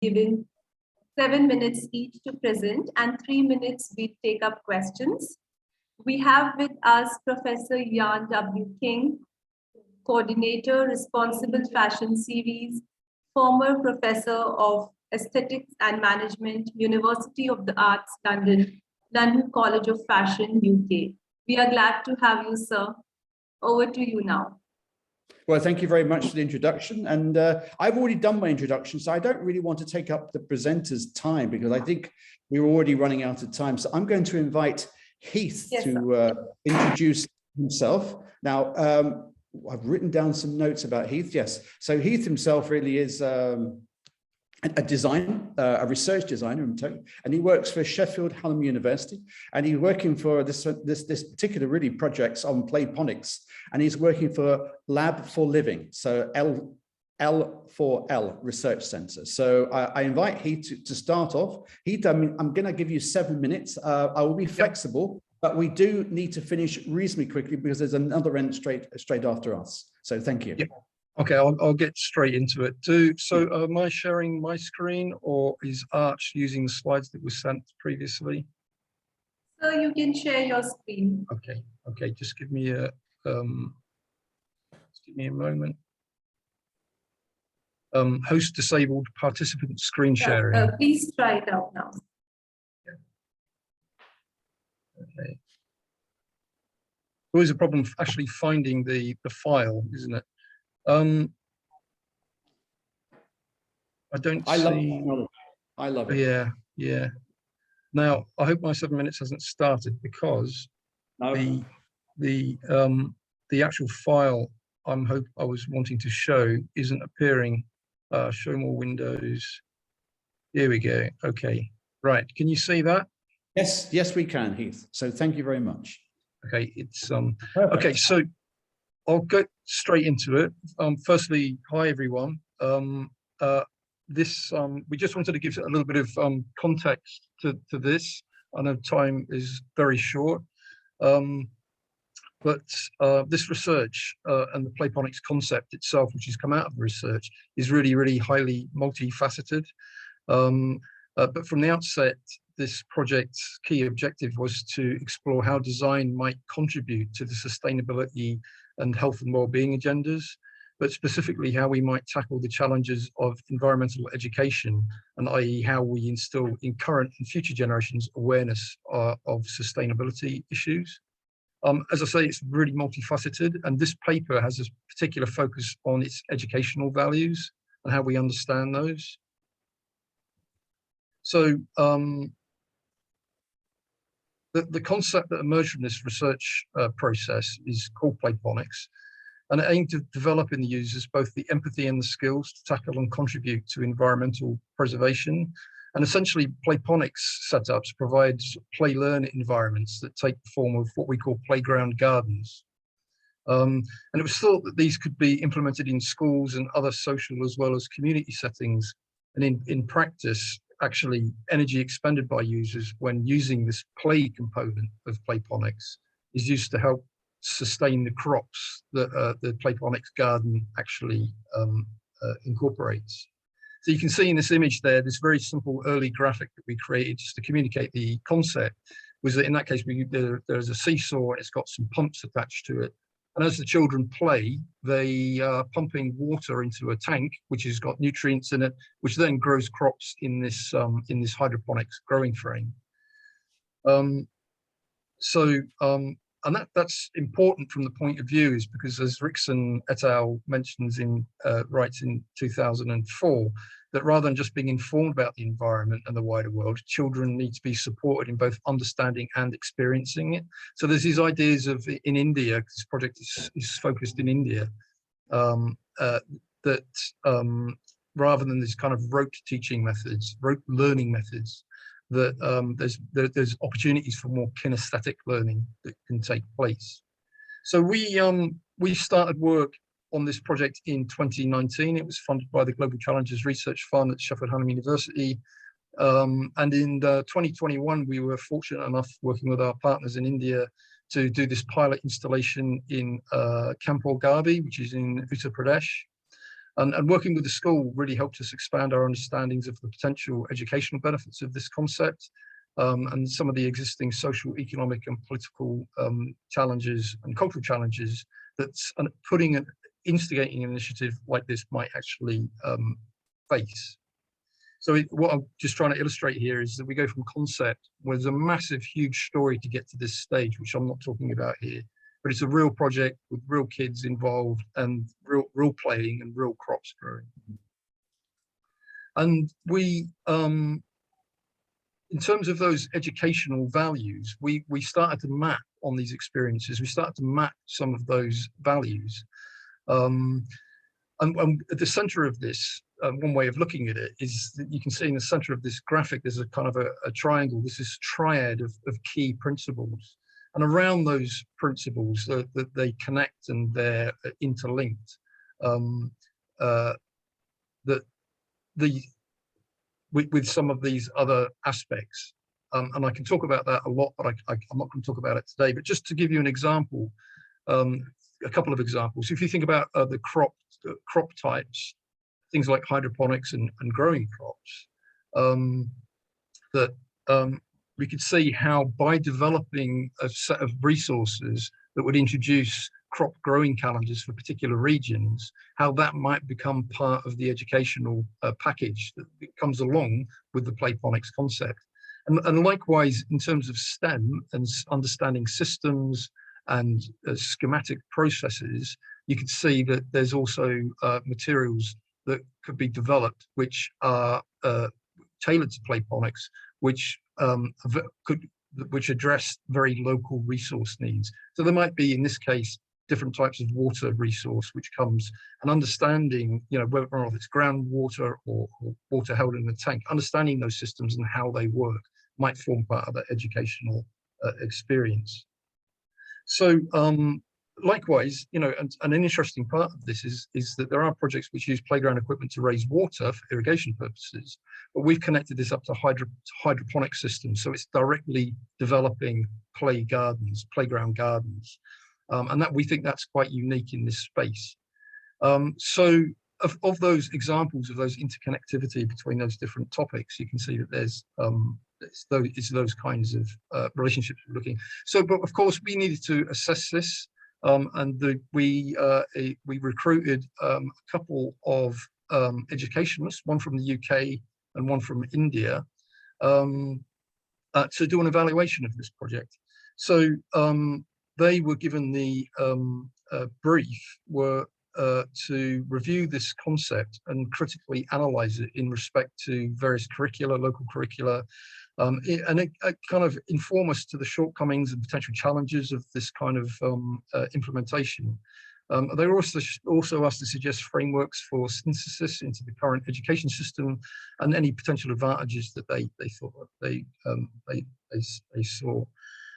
given 7 minutes each to present and 3 minutes we take up questions. We have with us Professor Ian W King, Coordinator, Responsible Fashion Series, former Professor of Aesthetics and Management, University of the Arts, London, London College of Fashion, UK. We are glad to have you, sir. Over to you now. Well, thank you very much for the introduction. And I've already done my introduction, so I don't really want to take up the presenter's time because I think we're already running out of time. So I'm going to invite Heath to introduce himself. Now, I've written down some notes about Heath. Yes. So Heath himself really is a research designer, and he works for Sheffield Hallam University, and he's working for this particular really projects on playponics, and he's working for Lab for Living, so L4L Research Centre. So I invite Heath to start off. Heath, I'm going to give you 7 minutes. I will be flexible, but we do need to finish reasonably quickly because there's another end straight after us. So thank you. Yeah. Okay, I'll get straight into it. So am I sharing my screen, or is Arch using the slides that were sent previously? So you can share your screen. Okay, just give me a moment. Host disabled participant screen sharing. Please try it out now. Okay. Always a problem actually finding the file, isn't it? I love it. Yeah. Now, I hope my 7 minutes hasn't started because the actual file I was wanting to show isn't appearing. Show more windows. Here we go. Okay, right. Can you see that? Yes, we can, Heath. So thank you very much. Okay, it's okay. So I'll go straight into it. Firstly, hi everyone. We just wanted to give a little bit of context to this. I know time is very short, but this research and the playponics concept itself, which has come out of the research, is really, really highly multifaceted. But from the outset, this project's key objective was to explore how design might contribute to the sustainability and health and well-being agendas, but specifically how we might tackle the challenges of environmental education, and i.e. how we instill in current and future generations awareness of sustainability issues. As I say, it's really multifaceted, and this paper has a particular focus on its educational values and how we understand those. So the concept that emerged from this research process is called playponics, and it aimed to develop in the users both the empathy and the skills to tackle and contribute to environmental preservation. And essentially, playponics setups provide play-learn environments that take the form of what we call playground gardens. And it was thought that these could be implemented in schools and other social as well as community settings. And in practice, actually, energy expended by users when using this play component of playponics is used to help sustain the crops that the playponics garden actually incorporates. So you can see in this image there, this very simple early graphic that we created just to communicate the concept was that in that case, there's a seesaw and it's got some pumps attached to it. And as the children play, they are pumping water into a tank, which has got nutrients in it, which then grows crops in this hydroponics growing frame. And that's important from the point of view is because, as Rickson et al. Mentions writes in 2004, that rather than just being informed about the environment and the wider world, children need to be supported in both understanding and experiencing it. So there's these ideas of, in India, this project is focused in India, that rather than this kind of rote teaching methods, rote learning methods, that there's opportunities for more kinesthetic learning that can take place. So we started work on this project in 2019. It was funded by the Global Challenges Research Fund at Sheffield Hallam University. And in 2021, we were fortunate enough working with our partners in India to do this pilot installation in Kampur Garbi, which is in Uttar Pradesh. And working with the school really helped us expand our understandings of the potential educational benefits of this concept, and some of the existing social, economic, and political challenges and cultural challenges that instigating an initiative like this might actually face. So what I'm just trying to illustrate here is that we go from concept, where there's a massive, huge story to get to this stage, which I'm not talking about here, but it's a real project with real kids involved and real playing and real crops growing. And we, in terms of those educational values, we started to map on these experiences. We started to map some of those values. And at the center of this, one way of looking at it is that you can see in the center of this graphic, there's a kind of a triangle. This is triad of key principles. And around those principles that they connect and they're interlinked, with some of these other aspects. And I can talk about that a lot, but I'm not going to talk about it today. But just to give you an example, a couple of examples. If you think about the crop types, things like hydroponics and growing crops, we could see how by developing a set of resources that would introduce crop growing calendars for particular regions, how that might become part of the educational package that comes along with the playphonics concept. And likewise, in terms of STEM and understanding systems and schematic processes, you could see that there's also materials that could be developed which are tailored to playphonics, which address very local resource needs. So there might be, in this case, different types of water resource, which comes and understanding, whether or not it's groundwater or water held in the tank, understanding those systems and how they work might form part of that educational experience. So likewise, an interesting part of this is that there are projects which use playground equipment to raise water for irrigation purposes, but we've connected this up to hydroponic systems. So it's directly developing playground gardens. And we think that's quite unique in this space. So of those examples of those interconnectivity between those different topics, you can see that there's it's those kinds of relationships we're looking. So, but of course, we needed to assess this, and we recruited a couple of educationalists, one from the UK and one from India, to do an evaluation of this project. So they were given the brief to review this concept and critically analyze it in respect to various local curricula, and it kind of inform us to the shortcomings and potential challenges of this kind of implementation. They were also asked to suggest frameworks for synthesis into the current education system and any potential advantages that they thought they saw.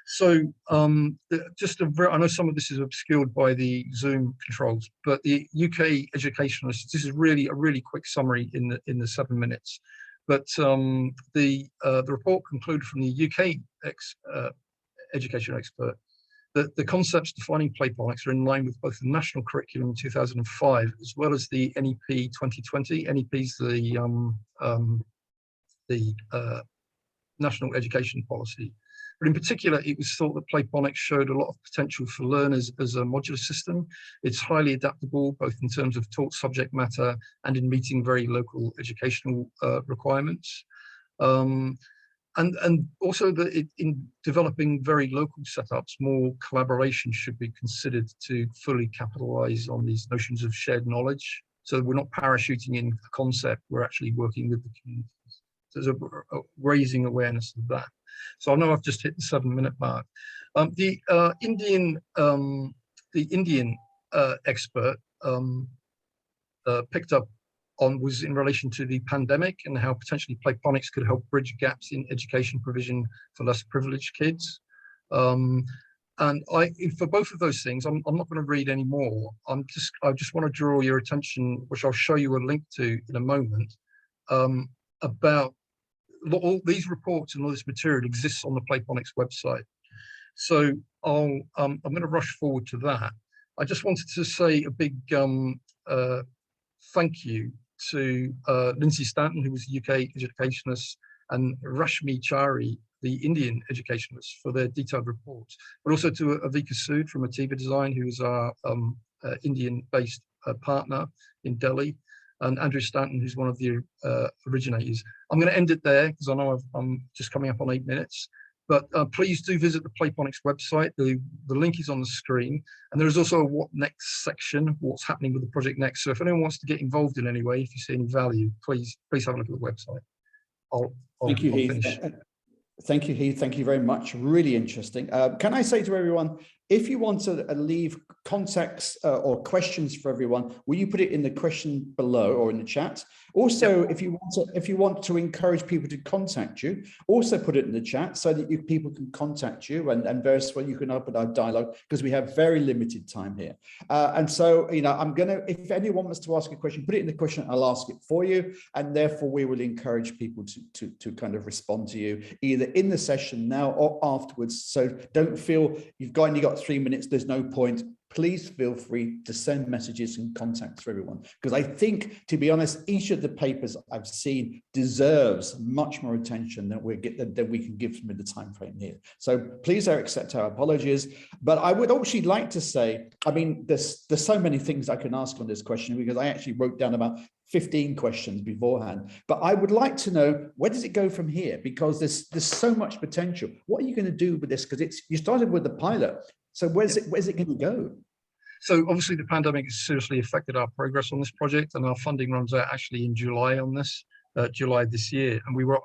So I know some of this is obscured by the Zoom controls, but the UK educationalists, this is really a really quick summary in the 7 minutes. But the report concluded from the UK education expert that the concepts defining playphonics are in line with both the national curriculum in 2005 as well as the NEP 2020. NEP is the National Education Policy. But in particular, it was thought that playphonics showed a lot of potential for learners as a modular system. It's highly adaptable, both in terms of taught subject matter and in meeting very local educational requirements. And also that in developing very local setups, more collaboration should be considered to fully capitalize on these notions of shared knowledge. So we're not parachuting in a concept, we're actually working with the communities. So there's a raising awareness of that. So I know I've just hit the 7 minute mark. The Indian expert picked up on was in relation to the pandemic and how potentially playphonics could help bridge gaps in education provision for less privileged kids. And for both of those things, I'm not going to read any more. I just want to draw your attention, which I'll show you a link to in a moment, about all these reports and all this material exists on the playphonics website. So I'm going to rush forward to that. I just wanted to say a big thank you to Lindsay Stanton, who was a UK educationist, and Rashmi Chari, the Indian educationist, for their detailed reports, but also to Avika Sood from Atiba Design, who is our Indian-based partner in Delhi, and Andrew Stanton, who's one of the originators. I'm going to end it there because I know I'm just coming up on 8 minutes. But please do visit the Playphonics website. The link is on the screen. And there is also a what next section, what's happening with the project next. So if anyone wants to get involved in any way, if you see any value, please have a look at the website. Thank you, Heath. Finish. Thank you, Heath. Thank you very much. Really interesting. Can I say to everyone, if you want to leave contacts or questions for everyone, will you put it in the question below or in the chat? Also, if you want to encourage people to contact you, also put it in the chat so that people can contact you and various ways you can open our dialogue, because we have very limited time here. And so, you know, I'm gonna, if anyone wants to ask a question, put it in the question. I'll ask it for you, and therefore we will encourage people to kind of respond to you either in the session now or afterwards. So don't feel you've only got 3 minutes, there's no point. Please feel free to send messages and contacts for everyone, because I think, to be honest, each of the papers I've seen deserves much more attention than we can give them in the time frame here. So please accept our apologies. But I would actually like to say, I mean, there's so many things I can ask on this question, because I actually wrote down about 15 questions beforehand. But I would like to know, where does it go from here? Because there's so much potential. What are you going to do with this? Because you started with the pilot. So where's it going to go? So obviously the pandemic has seriously affected our progress on this project, and our funding runs out actually in July on this, July this year. And we were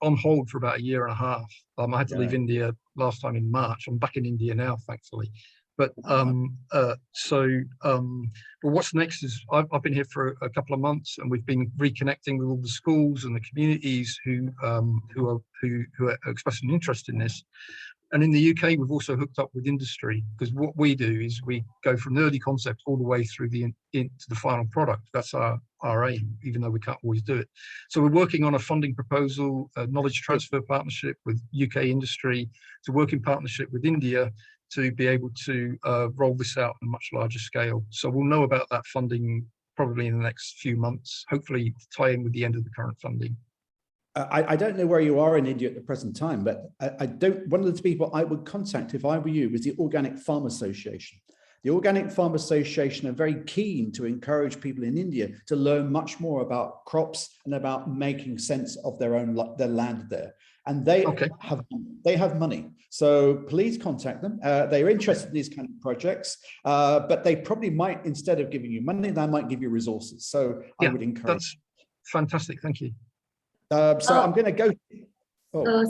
on hold for about 1.5 years. I had to leave India last time in March. I'm back in India now, thankfully. But but what's next is I've been here for a couple of months, and we've been reconnecting with all the schools and the communities who are expressing interest in this. And in the UK, we've also hooked up with industry, because what we do is we go from the early concept all the way through into the final product. That's our aim, even though we can't always do it. So we're working on a funding proposal, a knowledge transfer partnership with UK industry, to work in partnership with India to be able to roll this out on a much larger scale. So we'll know about that funding probably in the next few months, hopefully tie in with the end of the current funding. I don't know where you are in India at the present time, but one of the people I would contact if I were you is the Organic Farm Association. The Organic Farm Association are very keen to encourage people in India to learn much more about crops and about making sense of their land there. And they have money. So please contact them. They're interested in these kind of projects, but they probably might, instead of giving you money, they might give you resources. So I would encourage. That's fantastic. Thank you. So I'm going to go.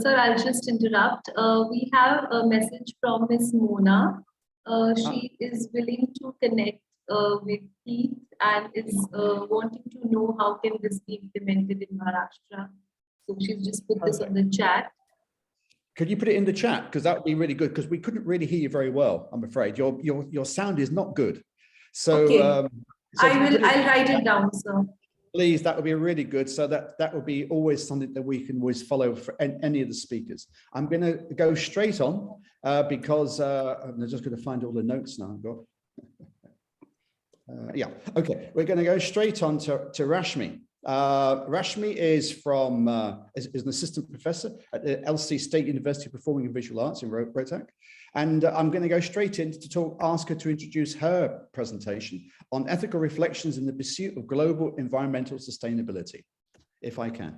Sir, I'll just interrupt. We have a message from Ms. Mona. She is willing to connect with Heath and is wanting to know how can this be implemented in Maharashtra. So she's just put this on the chat. Could you put it in the chat? Because that would be really good, because we couldn't really hear you very well, I'm afraid. Your sound is not good. So, okay. I'll write it down, sir. Please, that would be really good. So that would be always something that we can always follow for any of the speakers. I'm going to go straight on because I'm just going to find all the notes now. Yeah, okay. We're going to go straight on to Rashmi. Rashmi is is an assistant professor at the LC State University of Performing and Visual Arts in Rohtak. And I'm going to go straight in to ask her to introduce her presentation on ethical reflections in the pursuit of global environmental sustainability, if I can.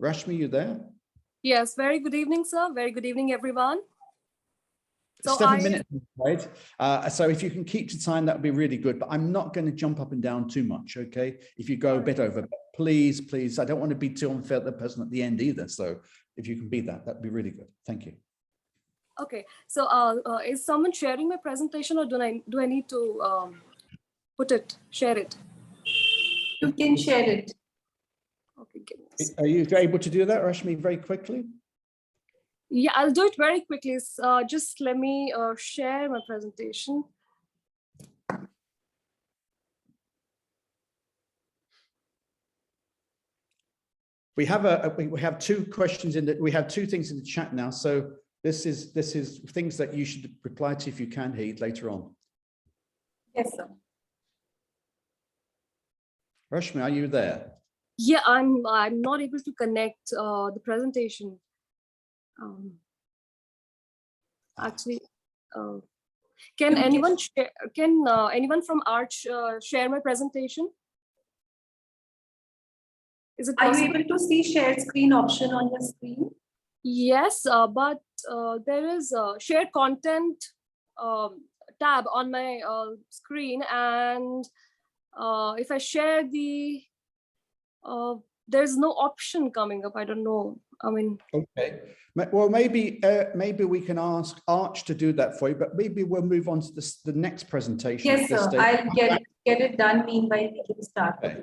Rashmi, you there? Yes, very good evening, sir. Very good evening, everyone. So 7 minutes, right? So if you can keep to time, that would be really good. But I'm not going to jump up and down too much, okay? If you go a bit over, but please, I don't want to be too unfair to the person at the end either. So if you can be that'd be really good. Thank you. Okay, so is someone sharing my presentation, or do I need to share it? You can share it. Okay, are you able to do that, Rashmi, very quickly? Yeah, I'll do it very quickly. Just let me share my presentation. We have two questions we have two things in the chat now. So this is things that you should reply to if you can, Heath, later on. Yes, sir. Rashmi, are you there? Yeah, I'm not able to connect the presentation. Actually, can anyone share, anyone from Arch share my presentation? Is it Are you possible? able to see share screen option on your screen? Yes, but there is a share content tab on my screen, and if I share the, there's no option coming up. I don't know. I mean, Okay. Well, maybe we can ask Arch to do that for you, but maybe we'll move on to the next presentation. Yes, at this sir. stage. I'll get it done. Meanwhile, we can start. Okay.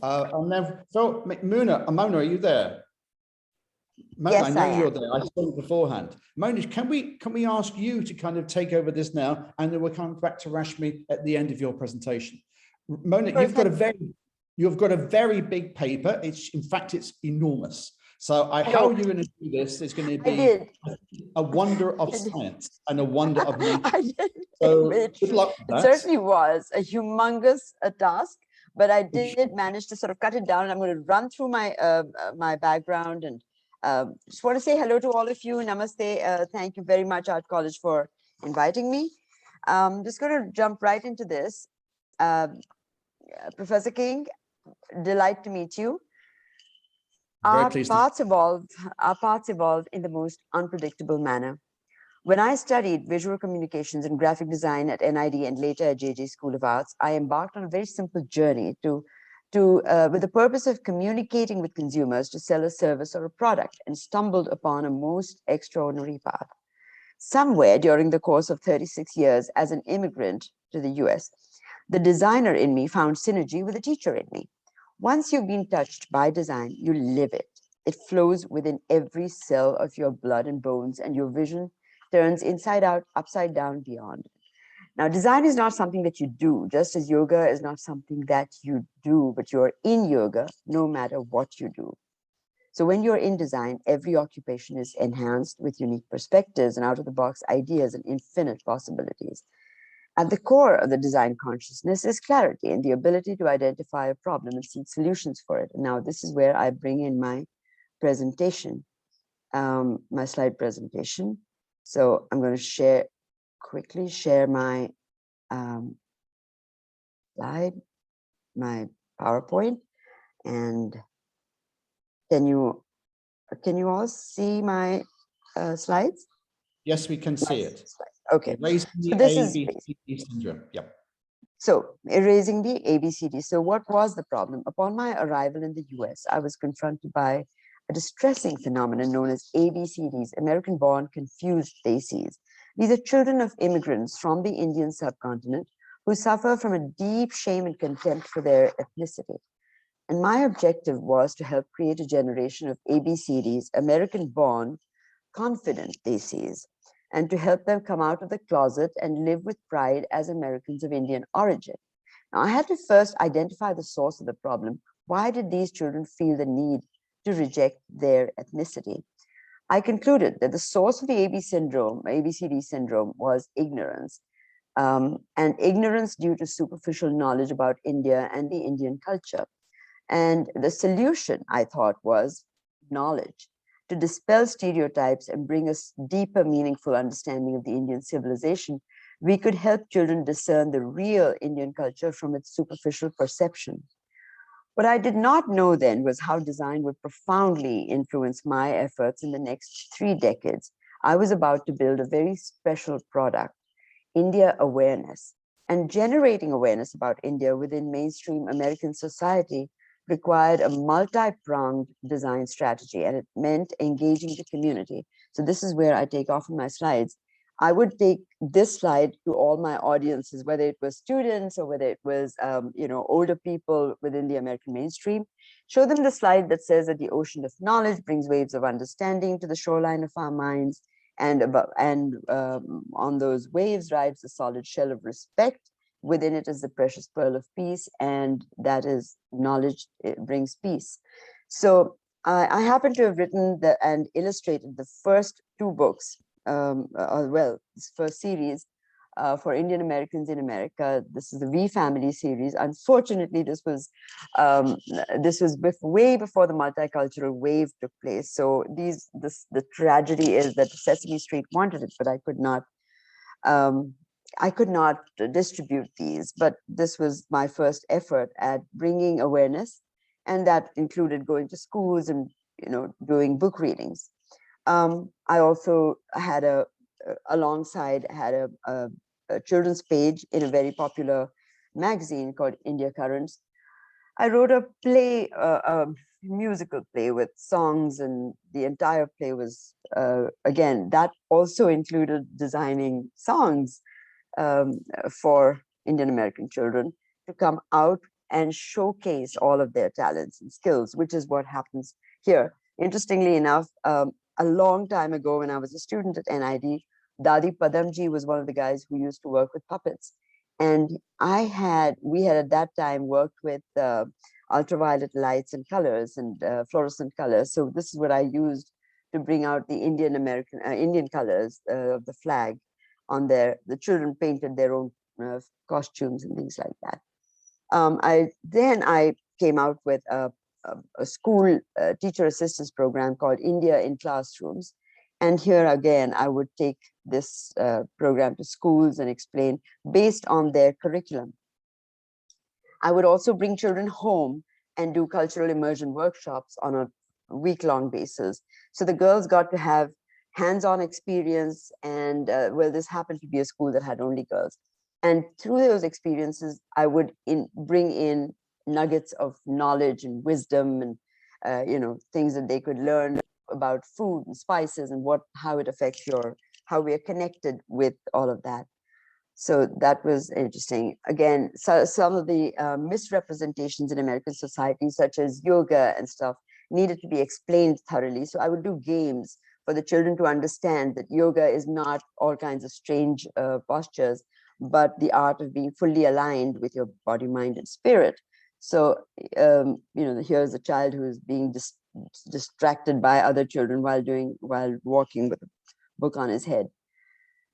And then, so Mona, are you there? Mona, Yes, I know I you're am. there. I saw you beforehand. Mona, can we ask you to kind of take over this now, and then we'll come back to Rashmi at the end of your presentation. Mona, you've got a very big paper. In fact, it's enormous. So how you're going to do this is going to be a wonder of science and a wonder of nature. So good luck with It that. certainly was a humongous task, but I did manage to sort of cut it down. I'm going to run through my my background and just want to say hello to all of you. Namaste. Thank you very much, Art College, for inviting me. Just going to jump right into this. Professor King, delight to meet you. Very Our pleased paths evolve in the most unpredictable manner. When I studied visual communications and graphic design at NID and later at JJ School of Arts, I embarked on a very simple journey with the purpose of communicating with consumers to sell a service or a product, and stumbled upon a most extraordinary path. Somewhere during the course of 36 years as an immigrant to the US, the designer in me found synergy with the teacher in me. Once you've been touched by design, you live it. It flows within every cell of your blood and bones, and your vision turns inside out, upside down, beyond. Now, design is not something that you do, just as yoga is not something that you do, but you're in yoga no matter what you do. So when you're in design, every occupation is enhanced with unique perspectives and out-of-the-box ideas and infinite possibilities. At the core of the design consciousness is clarity and the ability to identify a problem and seek solutions for it. And now this is where I bring in my presentation, my slide presentation. So I'm going to quickly share my slide, my PowerPoint, and can you all see my slides? Yes, we can see it. Okay. Erasing the this is ABCD syndrome. Yep. So erasing the ABCD. So what was the problem? Upon my arrival in the US, I was confronted by a distressing phenomenon known as ABCDs, American-born confused Desis. These are children of immigrants from the Indian subcontinent who suffer from a deep shame and contempt for their ethnicity. And my objective was to help create a generation of ABCDs, American-born, confident Desis, and to help them come out of the closet and live with pride as Americans of Indian origin. Now, I had to first identify the source of the problem. Why did these children feel the need to reject their ethnicity? I concluded that the source of the ABCD syndrome was ignorance, and ignorance due to superficial knowledge about India and the Indian culture. And the solution, I thought, was knowledge, to dispel stereotypes and bring us deeper, meaningful understanding of the Indian civilization. We could help children discern the real Indian culture from its superficial perception. What I did not know then was how design would profoundly influence my efforts in the next 3 decades. I was about to build a very special product, India awareness, and generating awareness about India within mainstream American society required a multi-pronged design strategy, and it meant engaging the community. So this is where I take off on my slides. I would take this slide to all my audiences, whether it was students or whether it was older people within the American mainstream, show them the slide that says that the ocean of knowledge brings waves of understanding to the shoreline of our minds, and on those waves rides the solid shell of respect. Within it is the precious pearl of peace, and that is knowledge. It brings peace. So I happen to have written and illustrated the first 2 books, this first series for Indian Americans in America. This is the We Family series. Unfortunately, this was way before the multicultural wave took place. So the tragedy is that Sesame Street wanted it, but I could not distribute these. But this was my first effort at bringing awareness, and that included going to schools and doing book readings. I also had alongside had a children's page in a very popular magazine called India Currents. I wrote a play, a musical play with songs, and the entire play was, again, that also included designing songs for Indian American children to come out and showcase all of their talents and skills, which is what happens here. Interestingly enough, a long time ago when I was a student at NID, Dadi Padamji was one of the guys who used to work with puppets. And we had at that time worked with ultraviolet lights and colors and fluorescent colors. So this is what I used to bring out the Indian colors of the flag on there. The children painted their own costumes and things like that. I came out with a school teacher assistance program called India in Classrooms. And here again, I would take this program to schools and explain based on their curriculum. I would also bring children home and do cultural immersion workshops on a week-long basis. So the girls got to have hands-on experience, and well, this happened to be a school that had only girls. And through those experiences, I would bring in nuggets of knowledge and wisdom and things that they could learn about food and spices and how it affects how we are connected with all of that. So that was interesting. Again, so some of the misrepresentations in American society, such as yoga and stuff, needed to be explained thoroughly. So I would do games for the children to understand that yoga is not all kinds of strange postures, but the art of being fully aligned with your body, mind, and spirit. So, here's a child who is being distracted by other children while walking with a book on his head.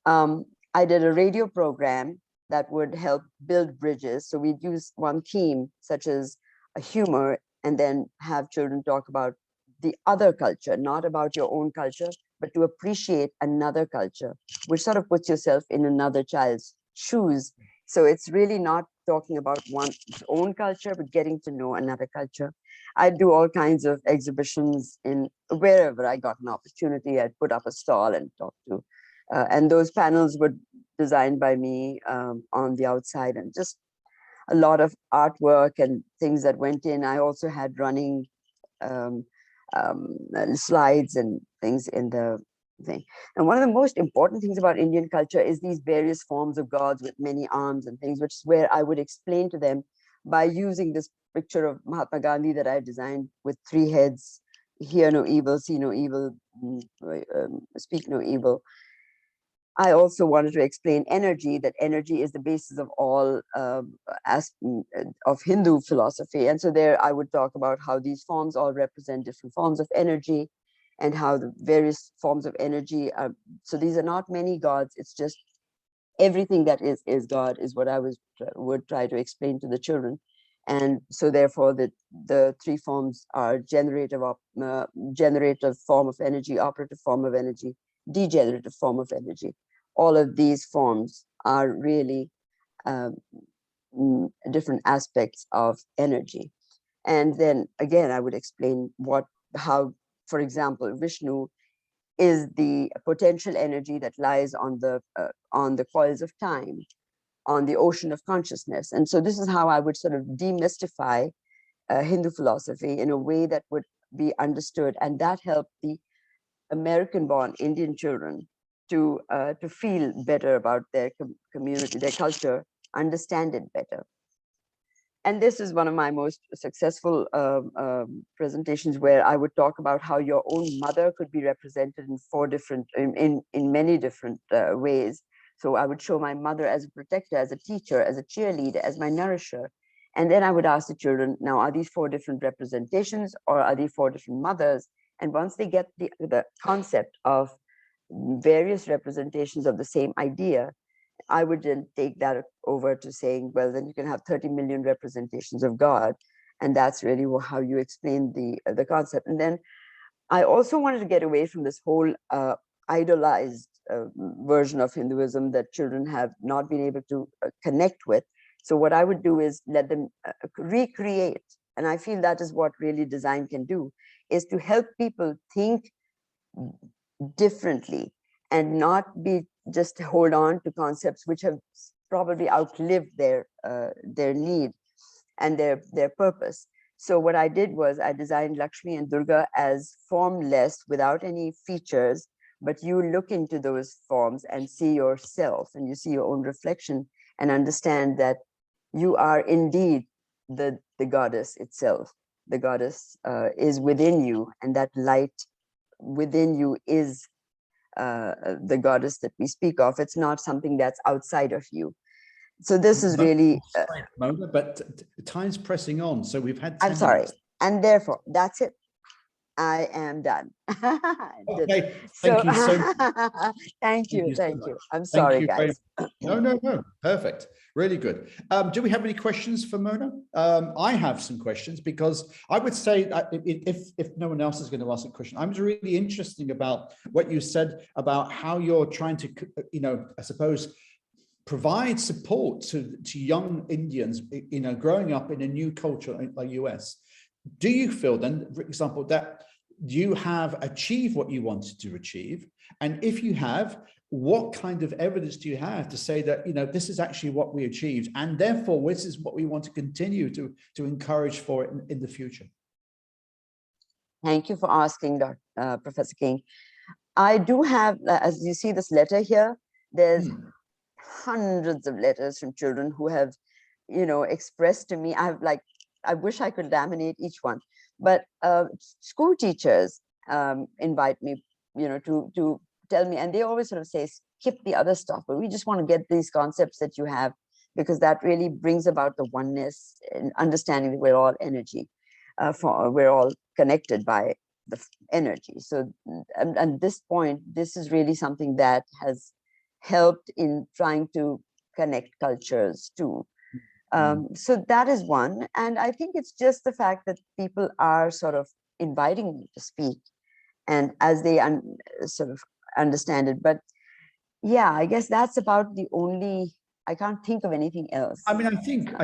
I did a radio program that would help build bridges. So we'd use one theme, such as a humor, and then have children talk about the other culture, not about your own culture, but to appreciate another culture, which sort of puts yourself in another child's shoes. So it's really not talking about one's own culture, but getting to know another culture. I'd do all kinds of exhibitions in wherever I got an opportunity. I'd put up a stall and talk to, and those panels were designed by me on the outside, and just a lot of artwork and things that went in. I also had running slides and things in the thing. And one of the most important things about Indian culture is these various forms of gods with many arms and things, which is where I would explain to them by using this picture of Mahatma Gandhi that I designed with 3 heads: hear no evil, see no evil, speak no evil. I also wanted to explain energy, that energy is the basis of all of Hindu philosophy. And so there I would talk about how these forms all represent different forms of energy, and how the various forms of energy are. So these are not many gods, it's just everything that is God is what I would try to explain to the children. And so therefore the 3 forms are generative form of energy, operative form of energy, degenerative form of energy. All of these forms are really different aspects of energy. And then again, I would explain how, for example, Vishnu is the potential energy that lies on the coils of time, on the ocean of consciousness. And so this is how I would sort of demystify Hindu philosophy in a way that would be understood, and that helped the American-born Indian children to feel better about their community, their culture, understand it better. And this is one of my most successful presentations, where I would talk about how your own mother could be represented in many different ways. So I would show my mother as a protector, as a teacher, as a cheerleader, as my nourisher. And then I would ask the children, now, are these 4 different representations, or are these 4 different mothers? And once they get the concept of various representations of the same idea, I would then take that over to saying, well, then you can have 30 million representations of God. And that's really how you explain the concept. And then I also wanted to get away from this whole idolized version of Hinduism that children have not been able to connect with. So what I would do is let them recreate. And I feel that is what really design can do, is to help people think differently and not be just hold on to concepts which have probably outlived their need and their purpose. So what I did was I designed Lakshmi and Durga as formless without any features, but you look into those forms and see yourself, and you see your own reflection and understand that you are indeed the goddess itself. The goddess is within you, and that light within you is the goddess that we speak of. It's not something that's outside of you. So this is really Mona, but time's pressing on, so we've had 10 I'm sorry minutes. And therefore that's it. I am done. Okay, thank you so much. Thank you. I'm Thank sorry, you very guys. No, perfect, really good. Do we have any questions for Mona? I have some questions, because I would say that if no one else is going to ask a question, I'm really interested about what you said about how you're trying to, I suppose, provide support to young Indians, growing up in a new culture like US. Do you feel then, for example, that you have achieved what you wanted to achieve? And if you have, what kind of evidence do you have to say that, this is actually what we achieved, and therefore this is what we want to continue to encourage for it in the future? Thank you for asking, Professor King. I do have, as you see this letter here, there's hundreds of letters from children who have, expressed to me. I wish I could laminate each one, but school teachers invite me, to tell me, and they always sort of say, skip the other stuff, but we just want to get these concepts that you have, because that really brings about the oneness and understanding that we're all energy, we're all connected by the energy. So, at this point, this is really something that has helped in trying to connect cultures too. So that is one. And I think it's just the fact that people are sort of inviting me to speak, and as they sort of understand it. But yeah, I guess that's about the only, I can't think of anything else. I mean, I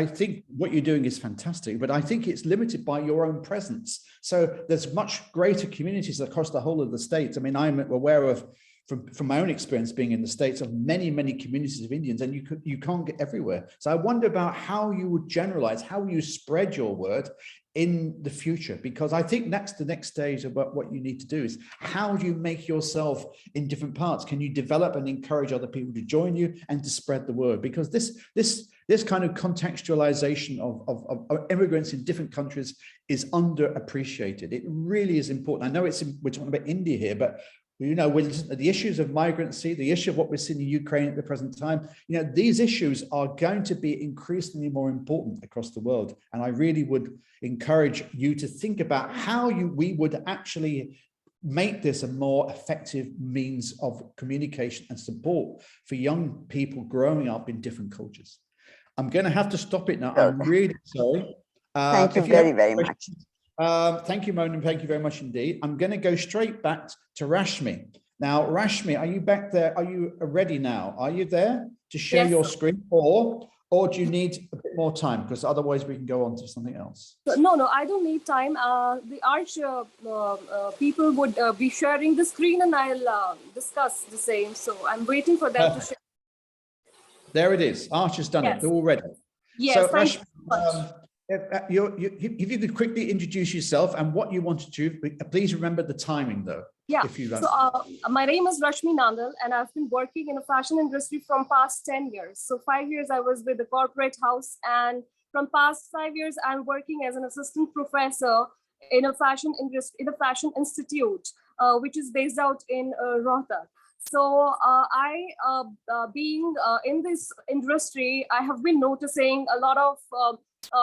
think what you're doing is fantastic, but I think it's limited by your own presence. So there's much greater communities across the whole of the state. I mean, I'm aware of, from my own experience being in the States, of many communities of Indians, and you can't get everywhere. So I wonder about how you would generalize, how you spread your word in the future, because I think that's the next stage of what you need to do, is how do you make yourself in different parts? Can you develop and encourage other people to join you and to spread the word? Because this kind of contextualization of immigrants in different countries is underappreciated. It really is important. I know we're talking about India here, but the issues of migrancy, the issue of what we're seeing in Ukraine at the present time, these issues are going to be increasingly more important across the world. And I really would encourage you to think about how we would actually make this a more effective means of communication and support for young people growing up in different cultures. I'm going to have to stop it now. I'm really sorry. Thank you very much. Thank you, Mona. Thank you very much indeed. I'm going to go straight back to Rashmi. Now, Rashmi, are you back there? Are you ready now? Are you there to share your screen, or do you need a bit more time? Because otherwise we can go on to something else. No, I don't need time. The Arch people would be sharing the screen, and I'll discuss the same. So I'm waiting for them to share. There it is. Arch has done it. They're all ready. Yes, so, thank you so much. If you could quickly introduce yourself and what you want to do, please remember the timing though. Yeah, if you so my name is Rashmi Nandal, and I've been working in the fashion industry from past 10 years. So 5 years I was with the corporate house, and from past 5 years I'm working as an assistant professor in a fashion industry, in a fashion institute, which is based out in Rohtak. So being in this industry, I have been noticing a lot of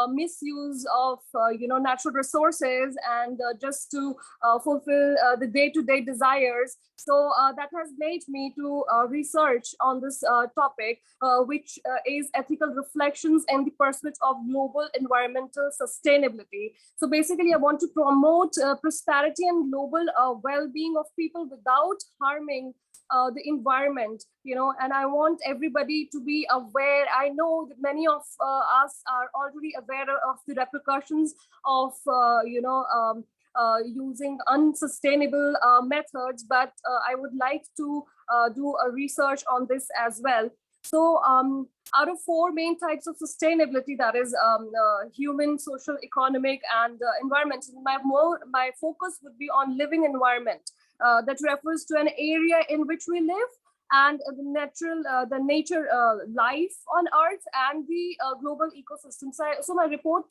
misuse of natural resources and just to fulfill the day-to-day desires. So that has made me to research on this topic, which is ethical reflections and the pursuit of global environmental sustainability. So basically, I want to promote prosperity and global well-being of people without harming the environment, and I want everybody to be aware. I know that many of us are already aware of the repercussions of, using unsustainable methods, but I would like to do a research on this as well. So out of 4 main types of sustainability, that is human, social, economic, and environmental, my focus would be on living environment. That refers to an area in which we live and the nature life on Earth and the global ecosystem. So my report,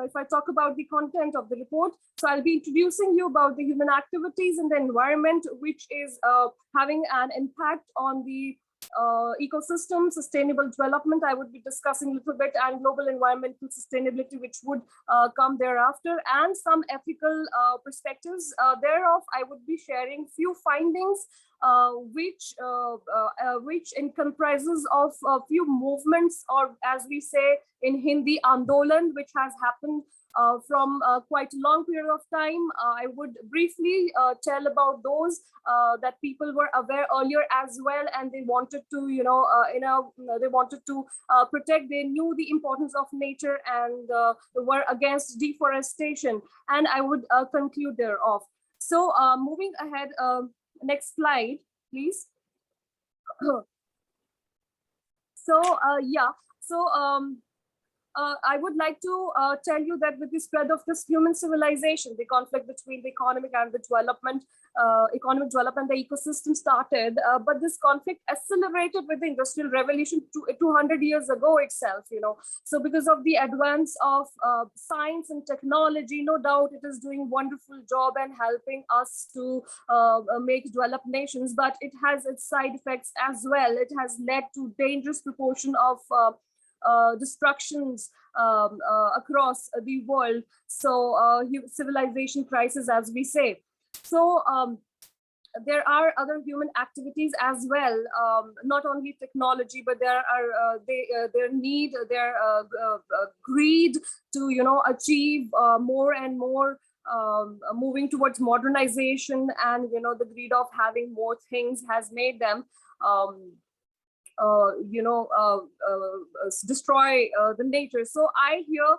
if I talk about the content of the report, so I'll be introducing you about the human activities in the environment, which is having an impact on the ecosystem, sustainable development. I would be discussing a little bit, and global environmental sustainability, which would come thereafter, and some ethical perspectives thereof. I would be sharing few findings which comprises of a few movements, or as we say in Hindi, Andolan, which has happened from quite a long period of time. I would briefly tell about those that people were aware earlier as well, and they wanted to, they wanted to protect. They knew the importance of nature and were against deforestation. And I would conclude thereof. So moving ahead, next slide, please. So yeah, so I would like to tell you that with the spread of this human civilization, the conflict between the economic and the development, economic development, the ecosystem started, but this conflict accelerated with the Industrial Revolution 200 years ago itself, So because of the advance of science and technology, no doubt it is doing a wonderful job and helping us to make developed nations, but it has its side effects as well. It has led to dangerous proportion of destructions across the world. So civilization crisis, as we say. So there are other human activities as well, not only technology, but there are their need, their greed to achieve more and more, moving towards modernization, and the greed of having more things has made them destroy the nature. So I here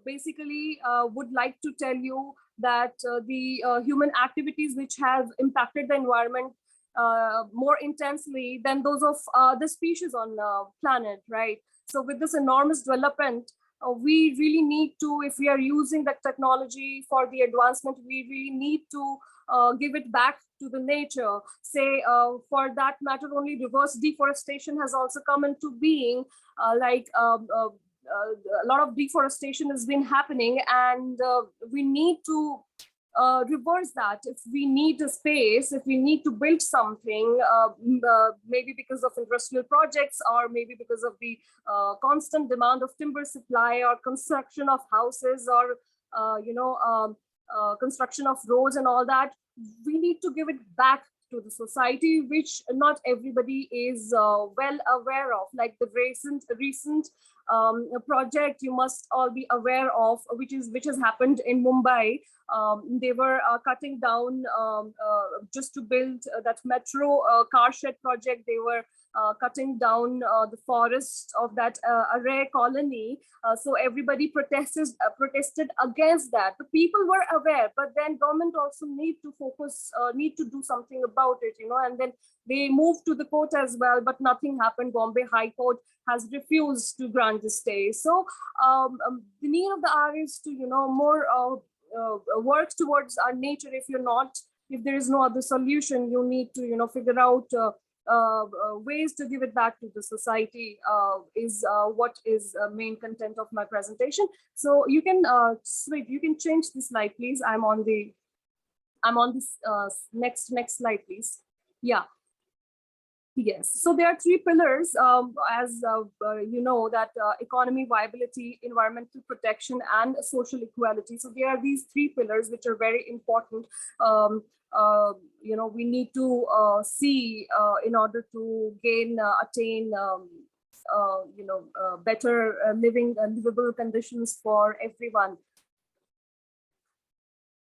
basically would like to tell you that the human activities which have impacted the environment more intensely than those of the species on the planet, right? So with this enormous development, we really need to, if we are using that technology for the advancement, we really need to give it back to the nature. Say, for that matter, only reverse deforestation has also come into being. A lot of deforestation has been happening, and we need to reverse that. If we need a space, if we need to build something, maybe because of industrial projects, or maybe because of the constant demand of timber supply, or construction of houses, or construction of roads and all that, we need to give it back to the society, which not everybody is well aware of. Like the recent project you must all be aware of, which has happened in Mumbai. They were cutting down just to build that metro car shed project. They were cutting down the forest of that array colony. So everybody protested against that. The people were aware, but then government also need to focus, need to do something about it, and then they moved to the court as well, but nothing happened. Bombay High Court has refused to grant the stay. So the need of the hour is to, more work towards our nature. If there is no other solution, you need to, figure out ways to give it back to the society, is what is main content of my presentation. So you can you can change the slide, please. I'm on this next slide, please. Yeah. Yes, so there are three pillars, as you know, that economy viability, environmental protection, and social equality. So there are these three pillars which are very important. You know, we need to see in order to attain, better livable conditions for everyone.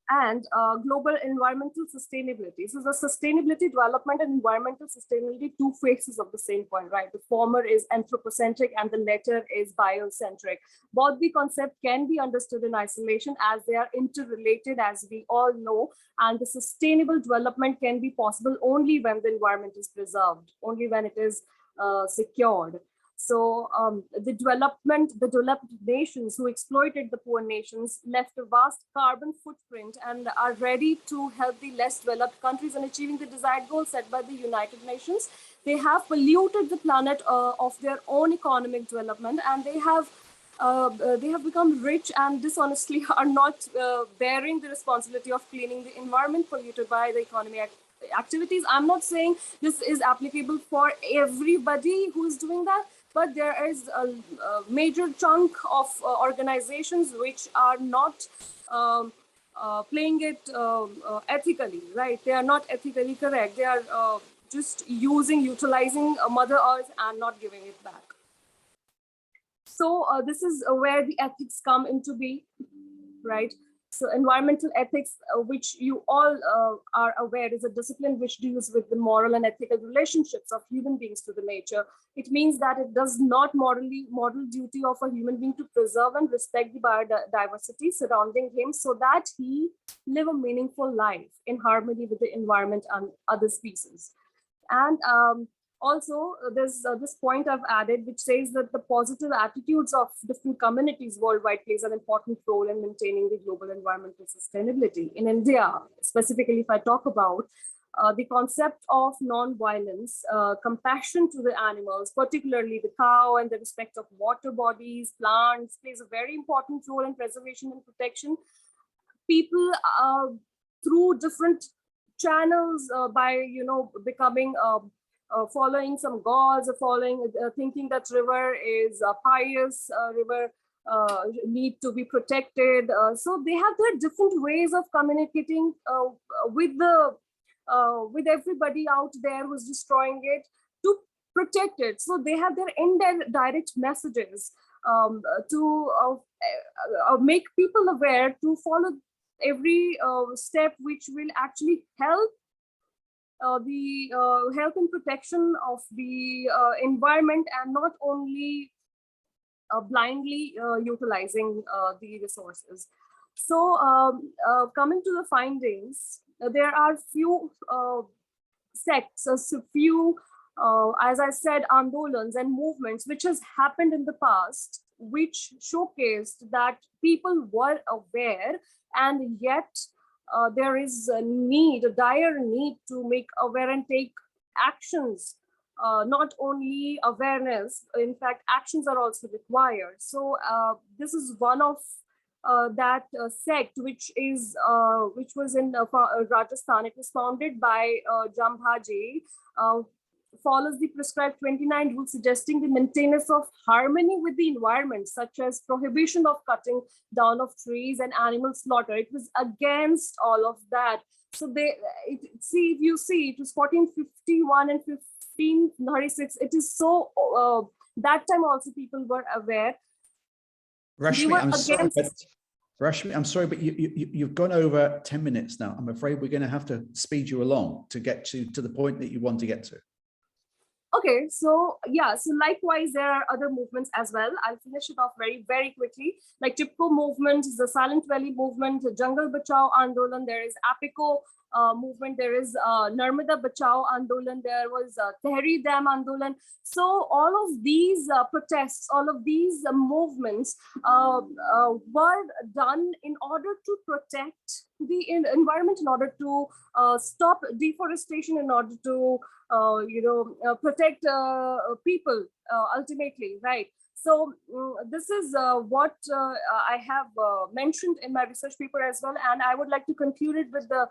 And global environmental sustainability. So the sustainability, development, and environmental sustainability, two faces of the same coin, right? The former is anthropocentric and the latter is biocentric. Both the concept can be understood in isolation as they are interrelated, as we all know, and the sustainable development can be possible only when the environment is preserved, only when it is secured. So the developed nations who exploited the poor nations left a vast carbon footprint and are ready to help the less developed countries in achieving the desired goals set by the United Nations. They have polluted the planet of their own economic development, and they have become rich and dishonestly are not bearing the responsibility of cleaning the environment polluted by the economic activities. I'm not saying this is applicable for everybody who is doing that, but there is a major chunk of organizations which are not playing it ethically, right? They are not ethically correct. They are just utilizing Mother Earth and not giving it back. So this is where the ethics come into being, right? So environmental ethics, which you all are aware, is a discipline which deals with the moral and ethical relationships of human beings to the nature. It means that it does not moral duty of a human being to preserve and respect the biodiversity surrounding him so that he live a meaningful life in harmony with the environment and other species. And also, there's this point I've added, which says that the positive attitudes of different communities worldwide plays an important role in maintaining the global environmental sustainability. In India, specifically, if I talk about the concept of non-violence, compassion to the animals, particularly the cow, and the respect of water bodies, plants, plays a very important role in preservation and protection. People, through different channels, by becoming following some gods, or thinking that river is pious, river need to be protected. So they have their different ways of communicating with everybody out there who's destroying it to protect it. So they have their indirect messages to make people aware to follow every step which will actually help the health and protection of the environment, and not only blindly utilizing the resources. So coming to the findings, there are few sects, as I said, andolans and movements which has happened in the past, which showcased that people were aware, and yet there is a dire need to make aware and take actions. Not only awareness, in fact, actions are also required. So this is one of that sect which was in Rajasthan. It was founded by Jambhaji, follows the prescribed 29 rules suggesting the maintenance of harmony with the environment, such as prohibition of cutting down of trees and animal slaughter. It was against all of that. So if you see, it was 1451 and 1536. It is so, that time also people were aware. Rashmi, I'm sorry, but you've gone over 10 minutes now. I'm afraid we're going to have to speed you along to get to the point that you want to get to. Okay, so yeah, so likewise, there are other movements as well. I'll finish it off very, very quickly. Like Chipko movement, the Silent Valley movement, the Jungle Bachao Andolan, there is Apiko movement, there is Narmada Bachao Andolan, there was Tehri Dam Andolan. So all of these protests, all of these movements were done in order to protect the environment, in order to stop deforestation, in order to protect people ultimately, right? So this is what I have mentioned in my research paper as well, and I would like to conclude it with the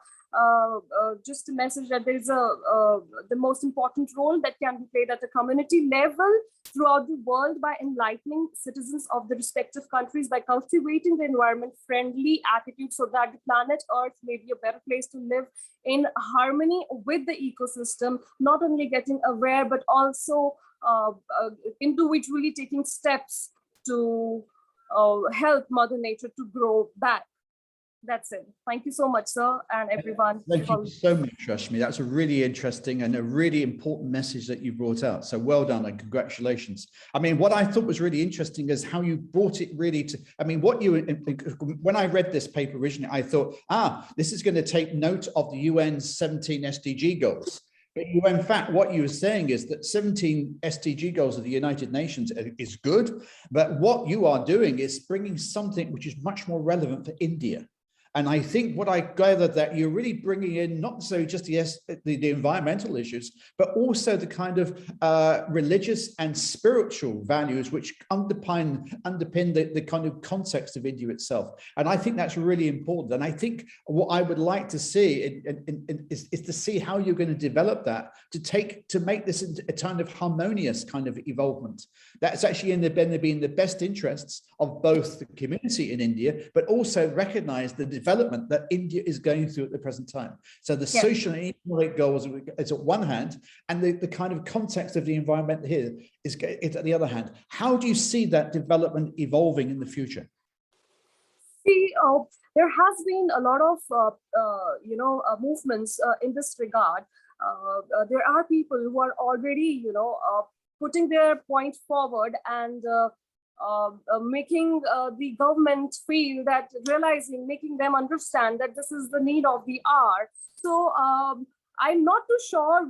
just a message that there is the most important role that can be played at a community level throughout the world by enlightening citizens of the respective countries, by cultivating the environment-friendly attitude so that the planet Earth may be a better place to live in harmony with the ecosystem, not only getting aware, but also individually taking steps to help Mother Nature to grow back. That's it. Thank you so much, sir, and everyone. Thank you so much, Rashmi. That's a really interesting and a really important message that you brought out. So well done and congratulations. I mean, what I thought was really interesting is how you brought it really to, I mean, what you, when I read this paper originally, I thought, this is going to take note of the UN's 17 SDG goals. But you, in fact, what you were saying is that 17 SDG goals of the United Nations is good, but what you are doing is bringing something which is much more relevant for India. And I think what I gathered that you're really bringing in not necessarily just the environmental issues, but also the kind of religious and spiritual values which underpin the kind of context of India itself. And I think that's really important. And I think what I would like to see is to see how you're going to develop that to make this a kind of harmonious kind of evolvement. That's actually in the best interests of both the community in India, but also recognize the development that India is going through at the present time. So the social and economic goals is at one hand, and the kind of context of the environment here is at the other hand. How do you see that development evolving in the future? See, there has been a lot of movements in this regard. There are people who are already putting their point forward and making the government feel that, making them understand that this is the need of the hour. So I'm not too sure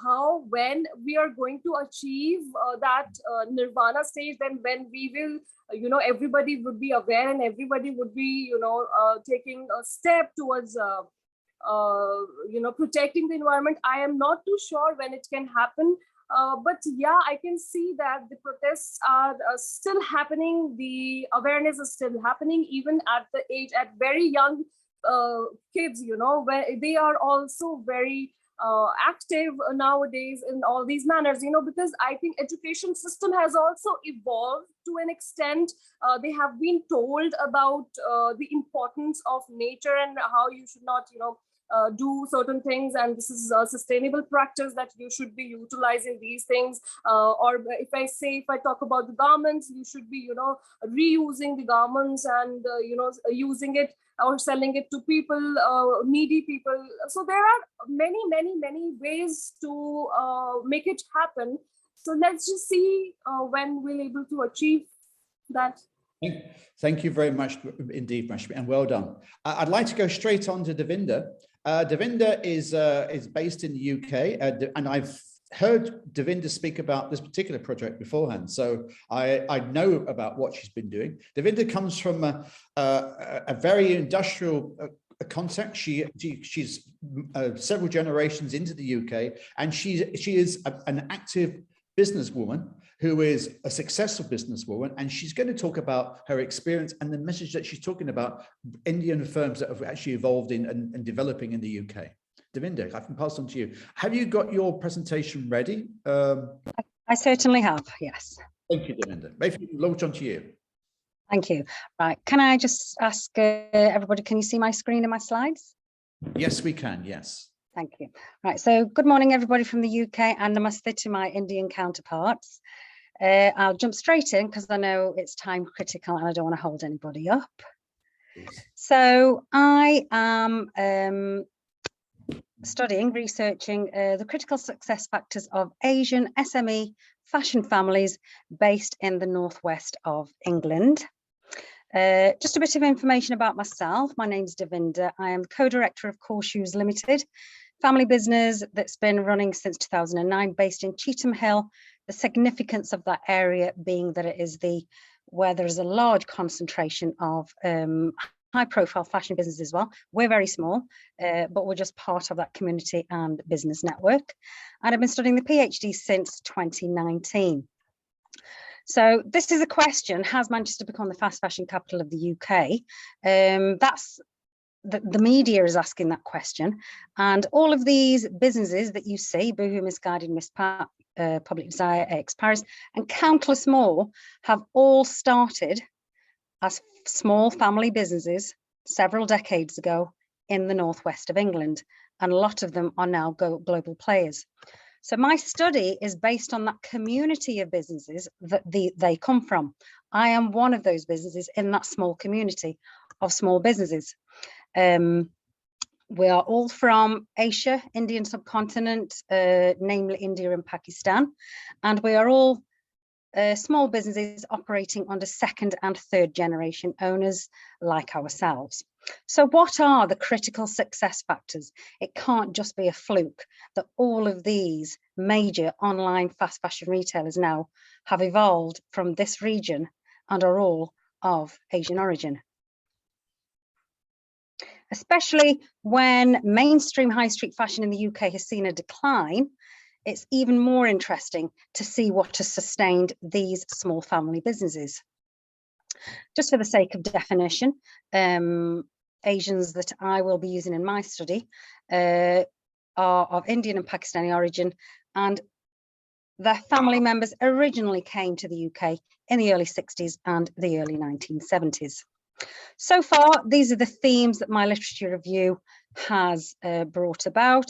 how, when we are going to achieve that nirvana stage, then when we will, everybody would be aware and everybody would be, taking a step towards, protecting the environment. I am not too sure when it can happen. But yeah, I can see that the protests are still happening. The awareness is still happening, even at very young kids, where they are also very active nowadays in all these manners, because I think education system has also evolved to an extent. They have been told about the importance of nature and how you should not, do certain things, and this is a sustainable practice that you should be utilizing these things. Or if I talk about the garments, you should be, reusing the garments and, using it or selling it to people, needy people. So there are many, many, many ways to make it happen. So let's just see when we're able to achieve that. Thank you very much indeed, Rashmi, and well done. I'd like to go straight on to Davinder. Davinder is based in the UK, and I've heard Davinder speak about this particular project beforehand, so I know about what she's been doing. Davinder comes from a very industrial context. She's several generations into the UK, and she is an active businesswoman who is a successful businesswoman, and she's going to talk about her experience and the message that she's talking about Indian firms that have actually evolved in and developing in the UK. Davinder, I can pass on to you. Have you got your presentation ready? I certainly have, yes. Thank you, Davinder. Maybe launch on to you. Thank you. Right, can I just ask everybody, can you see my screen and my slides? Yes, we can, yes. Thank you. Right, so good morning, everybody from the UK, and namaste to my Indian counterparts. I'll jump straight in because I know it's time critical and I don't want to hold anybody up. So I am researching the critical success factors of Asian SME fashion families based in the northwest of England. Just a bit of information about myself. My name's Davinder. I am co-director of Core Shoes Limited, family business that's been running since 2009, based in Cheetham Hill. The significance of that area being that it is where there is a large concentration of high-profile fashion businesses as well. We're very small, but we're just part of that community and business network. And I've been studying the PhD since 2019. So this is a question: has Manchester become the fast fashion capital of the UK? That's the media is asking that question, and all of these businesses that you see, Boohoo, Misguided, Miss Pat, Public Desire, X Paris, and countless more, have all started as small family businesses several decades ago in the northwest of England, and a lot of them are now global players. So my study is based on that community of businesses that they come from. I am one of those businesses in that small community of small businesses. We are all from Asia, Indian subcontinent, namely India and Pakistan, and we are all small businesses operating under second and third generation owners like ourselves. So what are the critical success factors? It can't just be a fluke that all of these major online fast fashion retailers now have evolved from this region and are all of Asian origin. Especially when mainstream high street fashion in the UK has seen a decline, it's even more interesting to see what has sustained these small family businesses. Just for the sake of definition, Asians that I will be using in my study are of Indian and Pakistani origin, and their family members originally came to the UK in the early 60s and the early 1970s. So far, these are the themes that my literature review has brought about.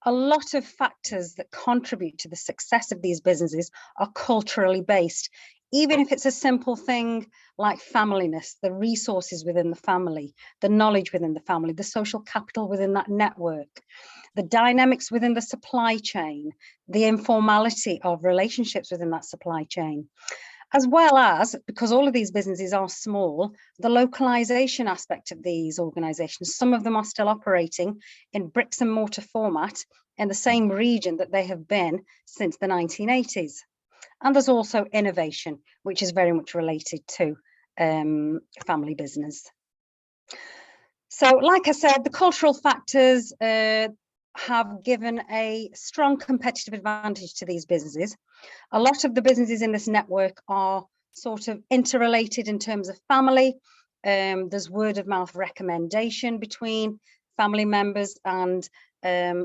A lot of factors that contribute to the success of these businesses are culturally based, even if it's a simple thing like familyness, the resources within the family, the knowledge within the family, the social capital within that network, the dynamics within the supply chain, the informality of relationships within that supply chain. As well as, because all of these businesses are small, the localization aspect of these organizations. Some of them are still operating in bricks and mortar format in the same region that they have been since the 1980s. And there's also innovation, which is very much related to family business. So, like I said, the cultural factors have given a strong competitive advantage to these businesses. A lot of the businesses in this network are sort of interrelated in terms of family. There's word of mouth recommendation between family members and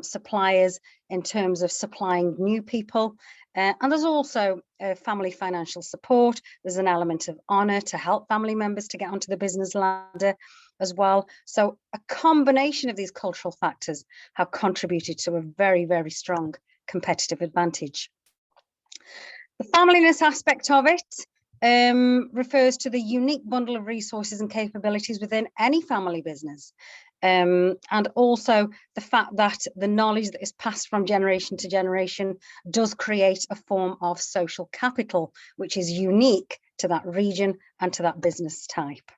suppliers in terms of supplying new people. And there's also family financial support. There's an element of honor to help family members to get onto the business ladder as well. So a combination of these cultural factors have contributed to a very, very strong competitive advantage. The familyness aspect of it refers to the unique bundle of resources and capabilities within any family business. And also the fact that the knowledge that is passed from generation to generation does create a form of social capital, which is unique to that region and to that business type.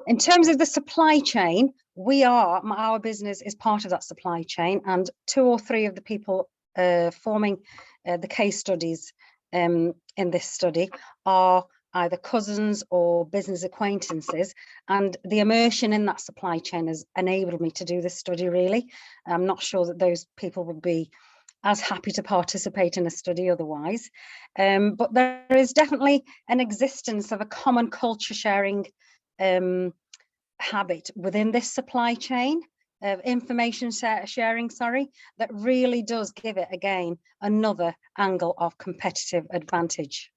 In terms of the supply chain, our business is part of that supply chain, and 2 or 3 of the people forming the case studies in this study are either cousins or business acquaintances, and the immersion in that supply chain has enabled me to do this study, really. I'm not sure that those people would be as happy to participate in a study otherwise, but there is definitely an existence of a common culture sharing habit within this supply chain of information sharing, that really does give it, again, another angle of competitive advantage.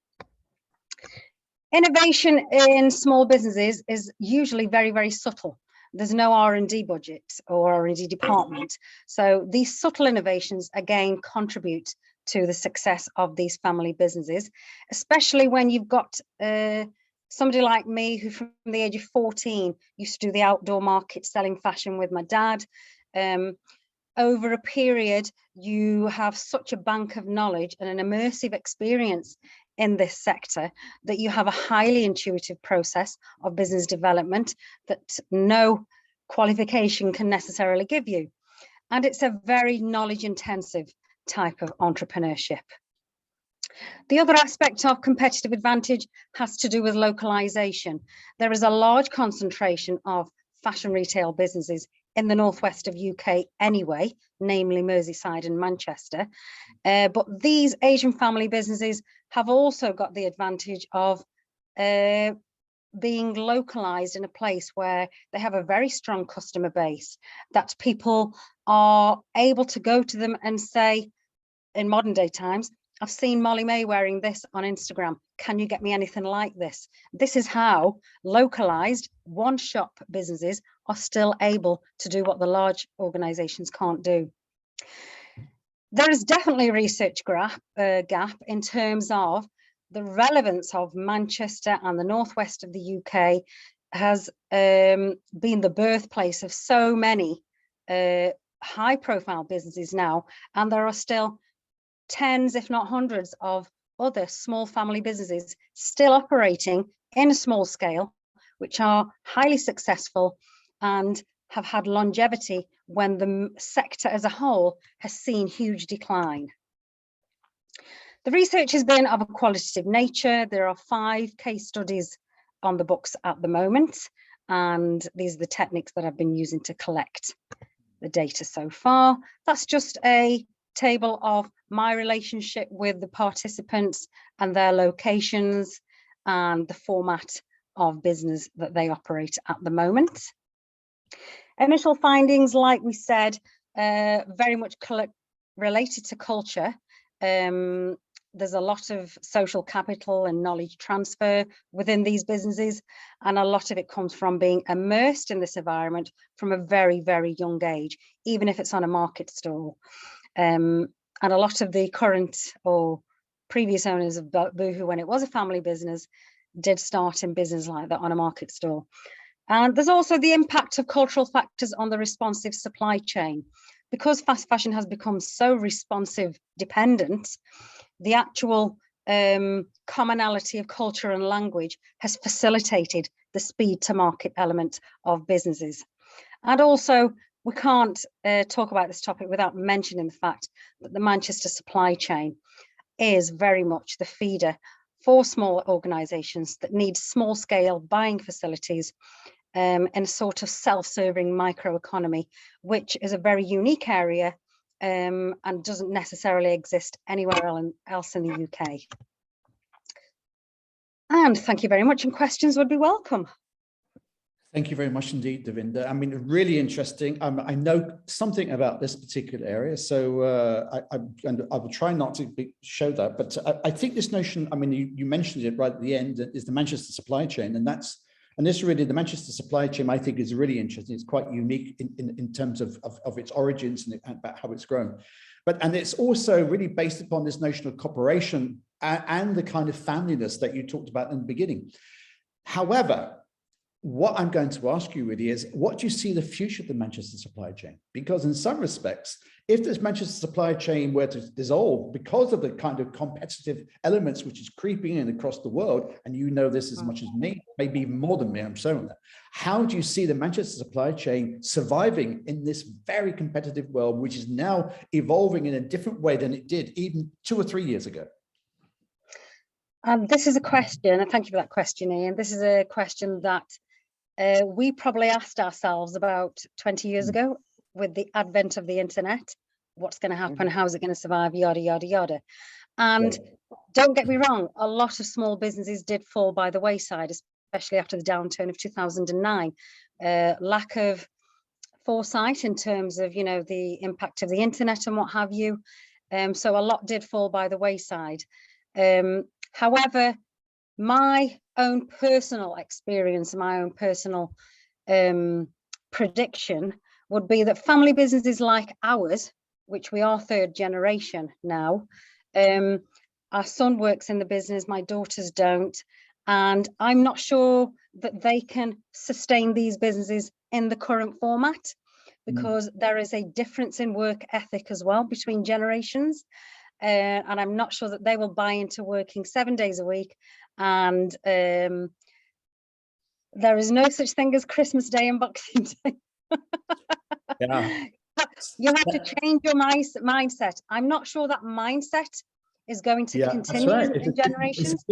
Innovation in small businesses is usually very, very subtle. There's no R&D budget or R&D department. So these subtle innovations, again, contribute to the success of these family businesses, especially when you've got somebody like me who from the age of 14 used to do the outdoor market selling fashion with my dad. Over a period, you have such a bank of knowledge and an immersive experience in this sector that you have a highly intuitive process of business development that no qualification can necessarily give you. And it's a very knowledge intensive type of entrepreneurship. The other aspect of competitive advantage has to do with localization. There is a large concentration of fashion retail businesses in the northwest of UK anyway, namely Merseyside and Manchester. But these Asian family businesses have also got the advantage of being localized in a place where they have a very strong customer base, that people are able to go to them and say, in modern day times, I've seen Molly May wearing this on Instagram. Can you get me anything like this? This is how localized one-shop businesses are still able to do what the large organizations can't do. There is definitely a research gap in terms of the relevance of Manchester and the northwest of the UK has been the birthplace of so many high-profile businesses now, and there are still tens, if not hundreds, of other small family businesses still operating in a small scale, which are highly successful and have had longevity when the sector as a whole has seen huge decline. The research has been of a qualitative nature. There are 5 case studies on the books at the moment, and these are the techniques that I've been using to collect the data so far. That's just a table of my relationship with the participants and their locations and the format of business that they operate at the moment. Initial findings, like we said, very much related to culture. There's a lot of social capital and knowledge transfer within these businesses, and a lot of it comes from being immersed in this environment from a very, very young age, even if it's on a market stall. And a lot of the current or previous owners of Boohoo, when it was a family business, did start in business like that on a market stall. And there's also the impact of cultural factors on the responsive supply chain. Because fast fashion has become so responsive dependent, the actual commonality of culture and language has facilitated the speed to market element of businesses. And also, we can't talk about this topic without mentioning the fact that the Manchester supply chain is very much the feeder for small organisations that need small-scale buying facilities in a sort of self-serving microeconomy, which is a very unique area and doesn't necessarily exist anywhere else in the UK. And thank you very much, and questions would be welcome. Thank you very much indeed, Davinder. I mean, really interesting. I know something about this particular area, so I will try not to show that. But I think this notion, I mean, you mentioned it right at the end, is the Manchester supply chain, and this really, the Manchester supply chain, I think, is really interesting. It's quite unique in terms of its origins and about how it's grown. And it's also really based upon this notion of cooperation and the kind of familyness that you talked about in the beginning. However, what I'm going to ask you really is, what do you see the future of the Manchester supply chain? Because in some respects, if this Manchester supply chain were to dissolve because of the kind of competitive elements which is creeping in across the world, and you know this as much as me, maybe even more than me, I'm saying that, how do you see the Manchester supply chain surviving in this very competitive world, which is now evolving in a different way than it did even 2 or 3 years ago? This is a question, and thank you for that question, Ian. This is a question that we probably asked ourselves about 20 years ago with the advent of the internet. What's going to happen? How's it going to survive? Yada, yada, yada. And don't get me wrong, a lot of small businesses did fall by the wayside, especially after the downturn of 2009. Lack of foresight in terms of, you know, the impact of the internet and what have you. So a lot did fall by the wayside. However, my own personal experience, my own personal prediction would be that family businesses like ours, which we are 3rd generation now, our son works in the business, my daughters don't, and I'm not sure that they can sustain these businesses in the current format, because there is a difference in work ethic as well between generations. And I'm not sure that they will buy into working 7 days a week. And there is no such thing as Christmas Day and Boxing Day. Yeah. You have to change your mindset. I'm not sure that mindset is going to continue in generations.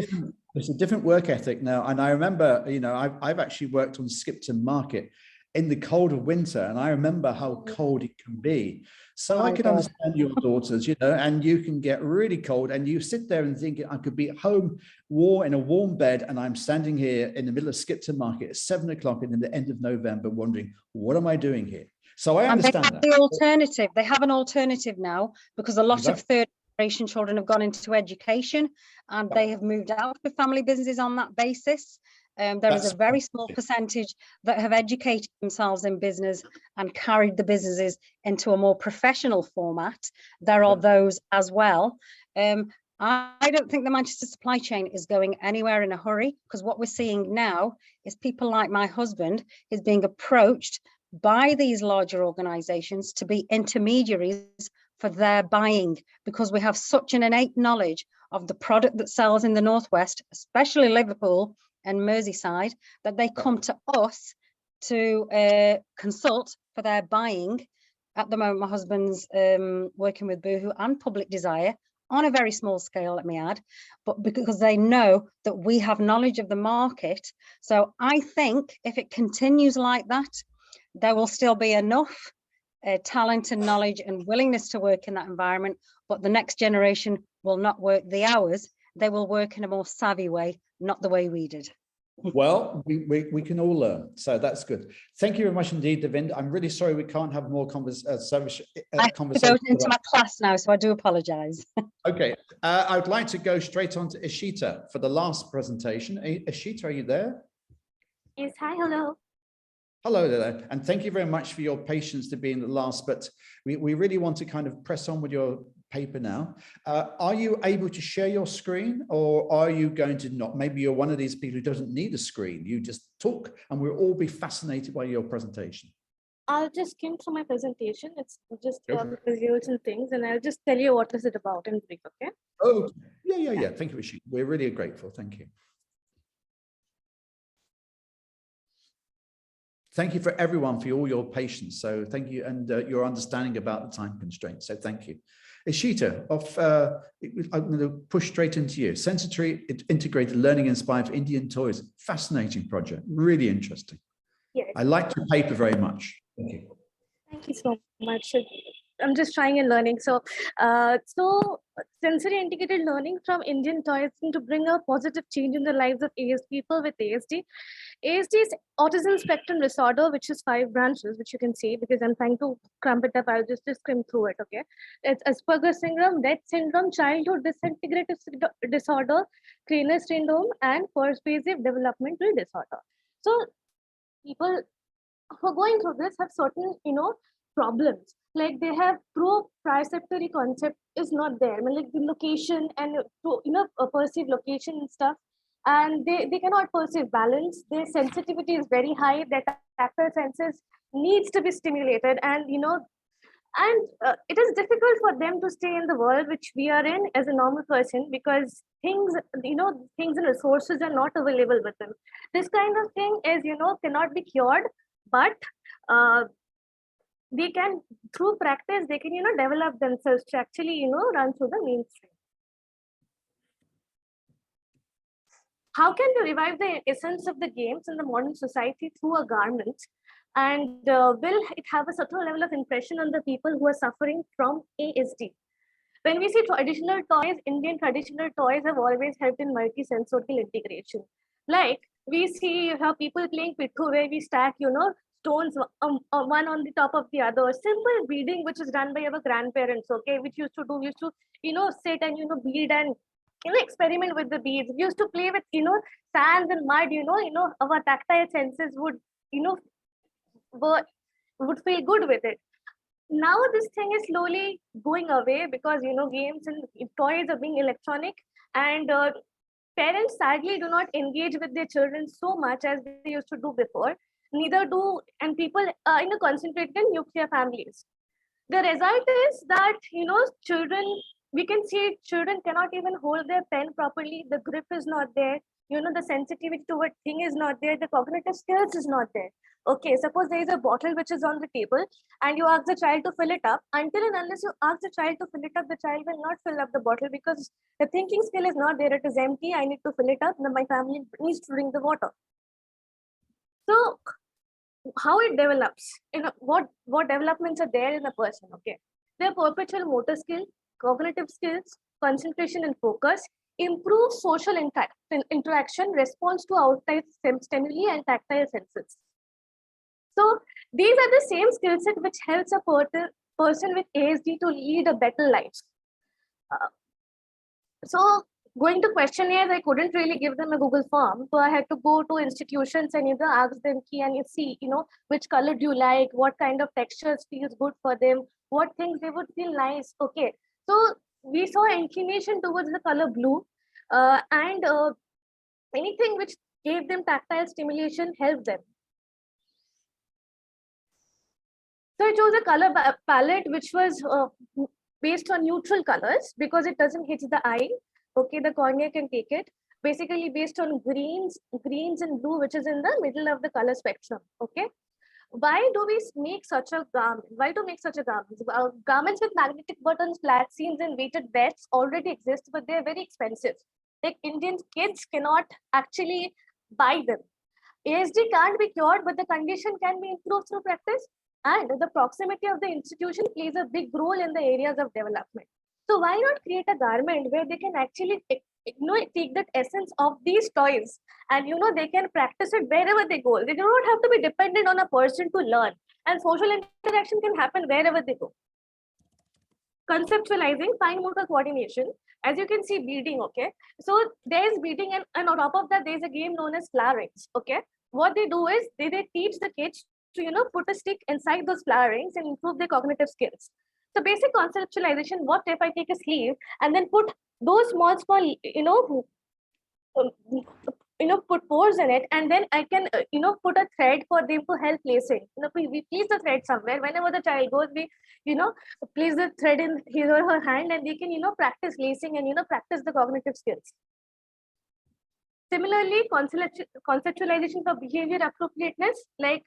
It's a different work ethic now. And I remember, you know, I've actually worked on Skipton Market in the cold of winter, and I remember how cold it can be. So Oh I my can God. understand your daughters, you know, and you can get really cold and you sit there and think, I could be at home in a warm bed, and I'm standing here in the middle of Skipton Market at 7 o'clock in the end of November wondering, what am I doing here? So I And they understand have that. the alternative. They have an alternative now because a lot of Exactly. third generation children have gone into education and they have moved out of family businesses on that basis. There is That's a very small percentage that have educated themselves in business and carried the businesses into a more professional format. There are those as well. I don't think the Manchester supply chain is going anywhere in a hurry, because what we're seeing now is people like my husband is being approached by these larger organizations to be intermediaries for their buying, because we have such an innate knowledge of the product that sells in the Northwest, especially Liverpool and Merseyside, that they come to us to consult for their buying. At the moment, my husband's working with Boohoo and Public Desire on a very small scale, let me add, but because they know that we have knowledge of the market. So I think if it continues like that, there will still be enough talent and knowledge and willingness to work in that environment, but the next generation will not work the hours. They will work in a more savvy way, not the way we did. Well, we can all learn, so that's good. Thank you very much indeed, Davinder. I'm really sorry we can't have more conversation. I have to go into my class now, so I do apologize. Okay, I would like to go straight on to Ishita for the last presentation. Ishita, are you there? Yes, hi, hello. Hello there, and thank you very much for your patience to be in the last, but we really want to kind of press on with your paper now. Are you able to share your screen, or are you going to not? Maybe you're one of these people who doesn't need a screen. You just talk and we'll all be fascinated by your presentation. I'll just skim through my presentation. It's just Go for it. visuals and things, and I'll just tell you what is it about in brief, okay? Oh, yeah. Thank you, Ishita. We're really grateful. Thank you. Thank you for everyone for all your patience. So thank you, and your understanding about the time constraints. So thank you. Ishita, I'm going to push straight into you. Sensory integrated learning inspired for Indian toys. Fascinating project, really interesting. Yes. I liked your paper very much. Thank you. Thank you so much. I'm just trying and learning. So sensory integrated learning from Indian toys to bring a positive change in the lives of people with ASD. ASD is autism spectrum disorder, which is 5 branches, which you can see because I'm trying to crump it up. I'll just skim through it, okay? It's Asperger's syndrome, Rett syndrome, childhood disintegrative disorder, Kreider syndrome, and pervasive developmental disorder. So people who are going through this have certain, problems. Like they have proprioceptory concept is not there. I mean, like the location and perceive location and stuff. And they cannot perceive balance. Their sensitivity is very high. Their tactile senses needs to be stimulated, and it is difficult for them to stay in the world which we are in as a normal person, because things and resources are not available with them. This kind of thing is cannot be cured, but they can, through practice, they can develop themselves to actually run through the mainstream. How can we revive the essence of the games in the modern society through a garment? And will it have a certain level of impression on the people who are suffering from ASD? When we see traditional toys, Indian traditional toys have always helped in multi-sensorial integration. Like we see how people playing pithu, where we stack, stones one on the top of the other. Simple beading, which is done by our grandparents, okay, which used to sit and bead and experiment with the beads. We used to play with sands and mud. Our tactile senses would would feel good with it. Now this thing is slowly going away because games and toys are being electronic, and parents sadly do not engage with their children so much as they used to do before. Neither do, and people concentrate in nuclear families. The result is that children, we can see children cannot even hold their pen properly. The grip is not there. The sensitivity to a thing is not there. The cognitive skills is not there. Okay, suppose there is a bottle which is on the table and you ask the child to fill it up. Until and unless you ask the child to fill it up, the child will not fill up the bottle because the thinking skill is not there. It is empty. I need to fill it up. Then my family needs to drink the water. So how it develops, what developments are there in a person. Okay, their perpetual motor skill, cognitive skills, concentration and focus, improve social interaction, response to outside stimuli and tactile senses. So these are the same skill set which helps a person with ASD to lead a better life. So going to questionnaires, I couldn't really give them a Google form. So I had to go to institutions and either ask them, and you see, which color do you like? What kind of textures feels good for them? What things they would feel nice? Okay. So we saw inclination towards the color blue, and anything which gave them tactile stimulation helped them. So I chose a color palette which was based on neutral colors because it doesn't hit the eye. Okay, the cornea can take it. Basically based on greens and blue, which is in the middle of the color spectrum. Okay. Why do we make such a garment? Why to make such a garment? Garments with magnetic buttons, flat seams, and weighted belts already exist, but they're very expensive. Like Indian kids cannot actually buy them. ASD can't be cured, but the condition can be improved through practice. And the proximity of the institution plays a big role in the areas of development. So why not create a garment where they can actually take that essence of these toys and they can practice it wherever they go. They do not have to be dependent on a person to learn, and social interaction can happen wherever they go. Conceptualizing fine motor coordination. As you can see, beading. Okay, so there's beading, and on top of that there's a game known as flower rings. Okay, what they do is they teach the kids to put a stick inside those flower rings and improve their cognitive skills. So basic conceptualization: what if I take a sleeve and then put those small put pores in it, and then I can put a thread for them to help placing. We place the thread somewhere. Whenever the child goes, we place the thread in his or her hand, and they can practice lacing and practice the cognitive skills. Similarly, conceptualization for behavior appropriateness, like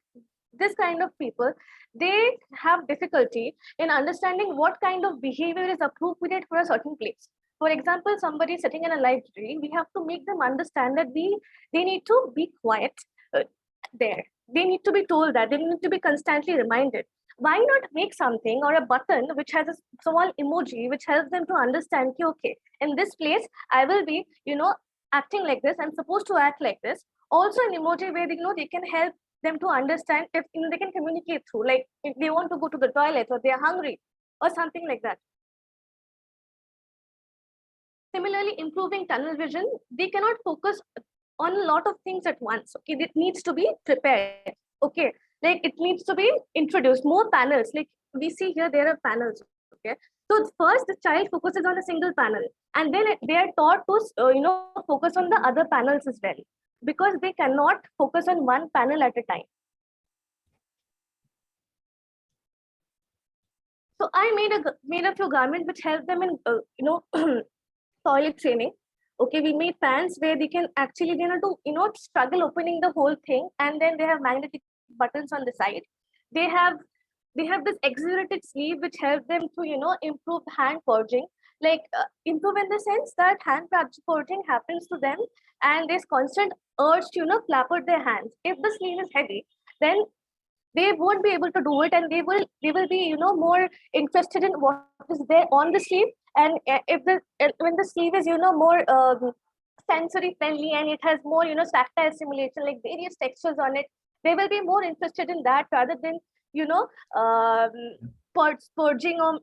this kind of people, they have difficulty in understanding what kind of behavior is appropriate for a certain place. For example, somebody sitting in a library, we have to make them understand that they need to be quiet there. They need to be told that. They need to be constantly reminded. Why not make something or a button which has a small emoji which helps them to understand, okay, in this place, I will be, acting like this. I'm supposed to act like this. Also an emoji where they can help them to understand if they can communicate through, like if they want to go to the toilet or they are hungry or something like that. Similarly, improving tunnel vision, they cannot focus on a lot of things at once. Okay, it needs to be prepared. Okay, like it needs to be introduced, more panels. Like we see here, there are panels. Okay, so first the child focuses on a single panel, and then they are taught to focus on the other panels as well, because they cannot focus on one panel at a time. So I made a few garments which help them in toilet training. Okay, we made pants where they can actually struggle opening the whole thing, and then they have magnetic buttons on the side. They have this exaggerated sleeve which help them to improve hand forging, like improve in the sense that hand forging happens to them, and there's constant urge to flapper their hands. If the sleeve is heavy, then they won't be able to do it, and they will be more interested in what is there on the sleeve. And when the sleeve is more sensory friendly, and it has more tactile stimulation, like various textures on it, they will be more interested in that rather than purging or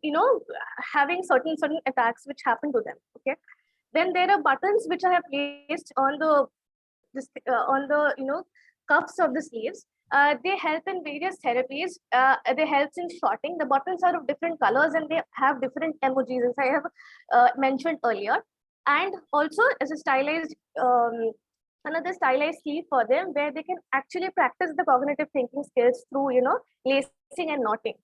having certain attacks which happen to them. Okay, then there are buttons which I have placed on the cuffs of the sleeves. They help in various therapies. They help in shorting. The buttons are of different colors and they have different emojis, as I have mentioned earlier. And also as a stylized, another stylized sleeve for them, where they can actually practice the cognitive thinking skills through lacing and knotting.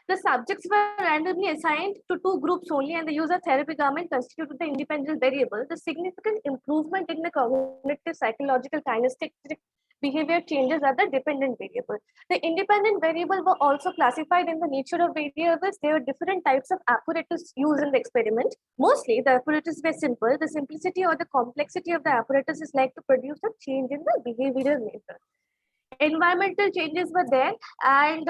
The subjects were randomly assigned to 2 groups only, and the use of therapy garment constituted the independent variable. The significant improvement in the cognitive, psychological, kinesthetic behavior changes are the dependent variable. The independent variable were also classified in the nature of variables. There were different types of apparatus used in the experiment. Mostly the apparatus were simple. The simplicity or the complexity of the apparatus is like to produce a change in the behavioral nature. Environmental changes were there, and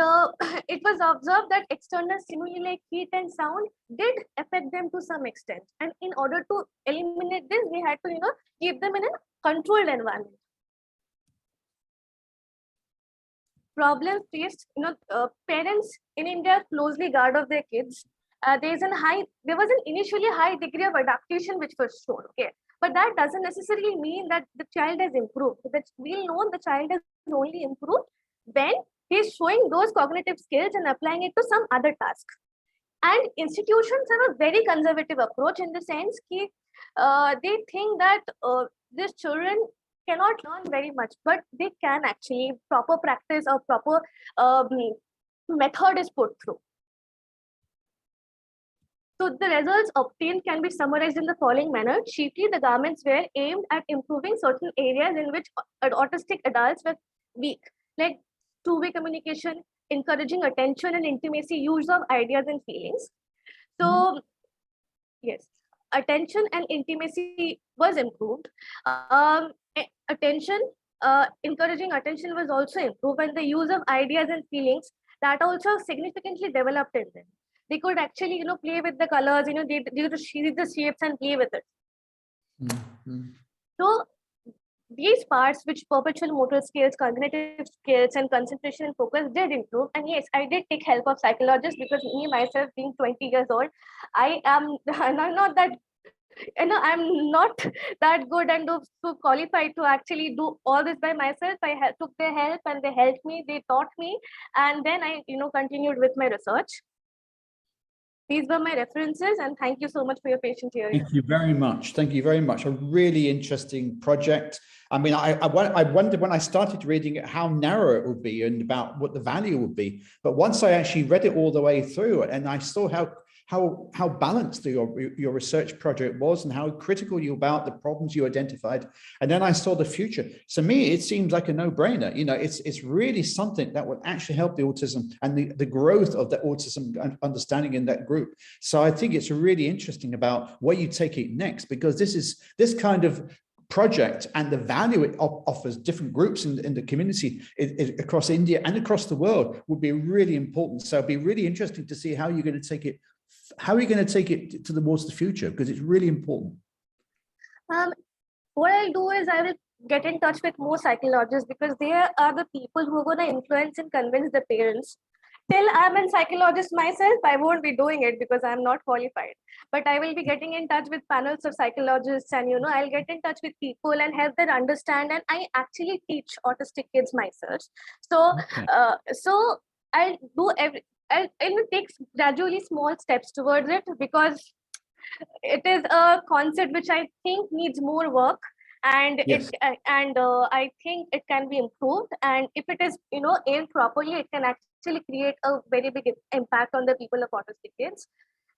it was observed that external stimuli like heat and sound did affect them to some extent. And in order to eliminate this, we had to, keep them in a controlled environment. Problem faced, parents in India closely guard of their kids. There was an initially high degree of adaptation which was shown. Okay, but that doesn't necessarily mean that the child has improved. We'll know the child has only improved when he's showing those cognitive skills and applying it to some other task. And institutions have a very conservative approach in the sense that they think that these children cannot learn very much, but they can actually. Proper practice or proper method is put through. So the results obtained can be summarized in the following manner. Chiefly, the garments were aimed at improving certain areas in which autistic adults were weak, like two-way communication, encouraging attention and intimacy, use of ideas and feelings. So, yes, attention and intimacy was improved. Encouraging attention was also improved, and the use of ideas and feelings that also significantly developed in them. They could actually, play with the colors, they could see the shapes and play with it. So these parts, which perpetual motor skills, cognitive skills, and concentration and focus did improve. And yes, I did take help of psychologists because me, myself, being 20 years old, I am not that, I'm not that good and so qualified to actually do all this by myself. I took their help and they helped me, they taught me, and then I, continued with my research. These were my references, and thank you so much for your patient hearing. Thank you very much. Thank you very much. A really interesting project. I mean, I wondered when I started reading it how narrow it would be and about what the value would be. But once I actually read it all the way through, and I saw how balanced your research project was and how critical you about the problems you identified. And then I saw the future. To me, it seems like a no-brainer. It's really something that would actually help the autism and the growth of the autism understanding in that group. So I think it's really interesting about where you take it next, because this kind of project and the value it offers different groups in the community across India and across the world would be really important. So it'd be really interesting to see how you're going to take it. How are you going to take it towards the future? Because it's really important. What I'll do is I will get in touch with more psychologists, because they are the people who are going to influence and convince the parents. Till I'm a psychologist myself, I won't be doing it because I'm not qualified. But I will be getting in touch with panels of psychologists, and I'll get in touch with people and help them understand. And I actually teach autistic kids myself. So, so I'll do it takes gradually small steps towards it, because it is a concept which I think needs more work, and yes. I think it can be improved. And if it is aimed properly, it can actually create a very big impact on the people of autistic kids.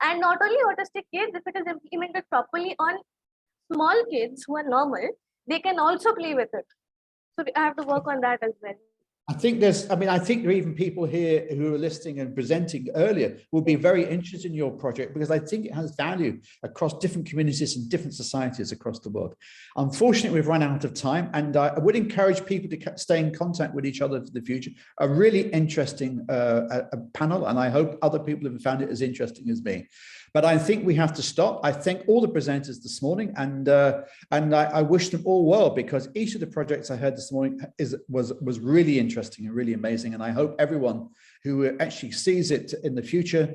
And not only autistic kids, if it is implemented properly on small kids who are normal, they can also play with it. So I have to work on that as well. I think there are even people here who are listening and presenting earlier will be very interested in your project, because I think it has value across different communities and different societies across the world. Unfortunately, we've run out of time, and I would encourage people to stay in contact with each other for the future. A really interesting panel, and I hope other people have found it as interesting as me. But I think we have to stop. I thank all the presenters this morning, and I wish them all well, because each of the projects I heard this morning was really interesting and really amazing. And I hope everyone who actually sees it in the future,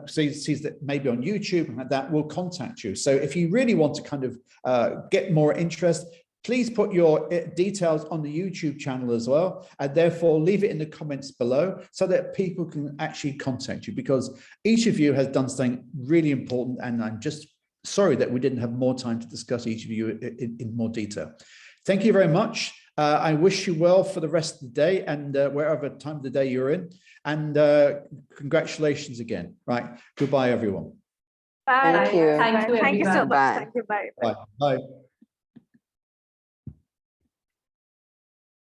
sees that maybe on YouTube and like that, will contact you. So if you really want to kind of get more interest, please put your details on the YouTube channel as well, and therefore leave it in the comments below so that people can actually contact you, because each of you has done something really important, and I'm just sorry that we didn't have more time to discuss each of you in more detail. Thank you very much. I wish you well for the rest of the day, and wherever time of the day you're in, and congratulations again. Right, goodbye everyone. Bye. Thank you. Thank you, Thank you so everyone. much. Bye. Thank you. Bye. Bye. Bye.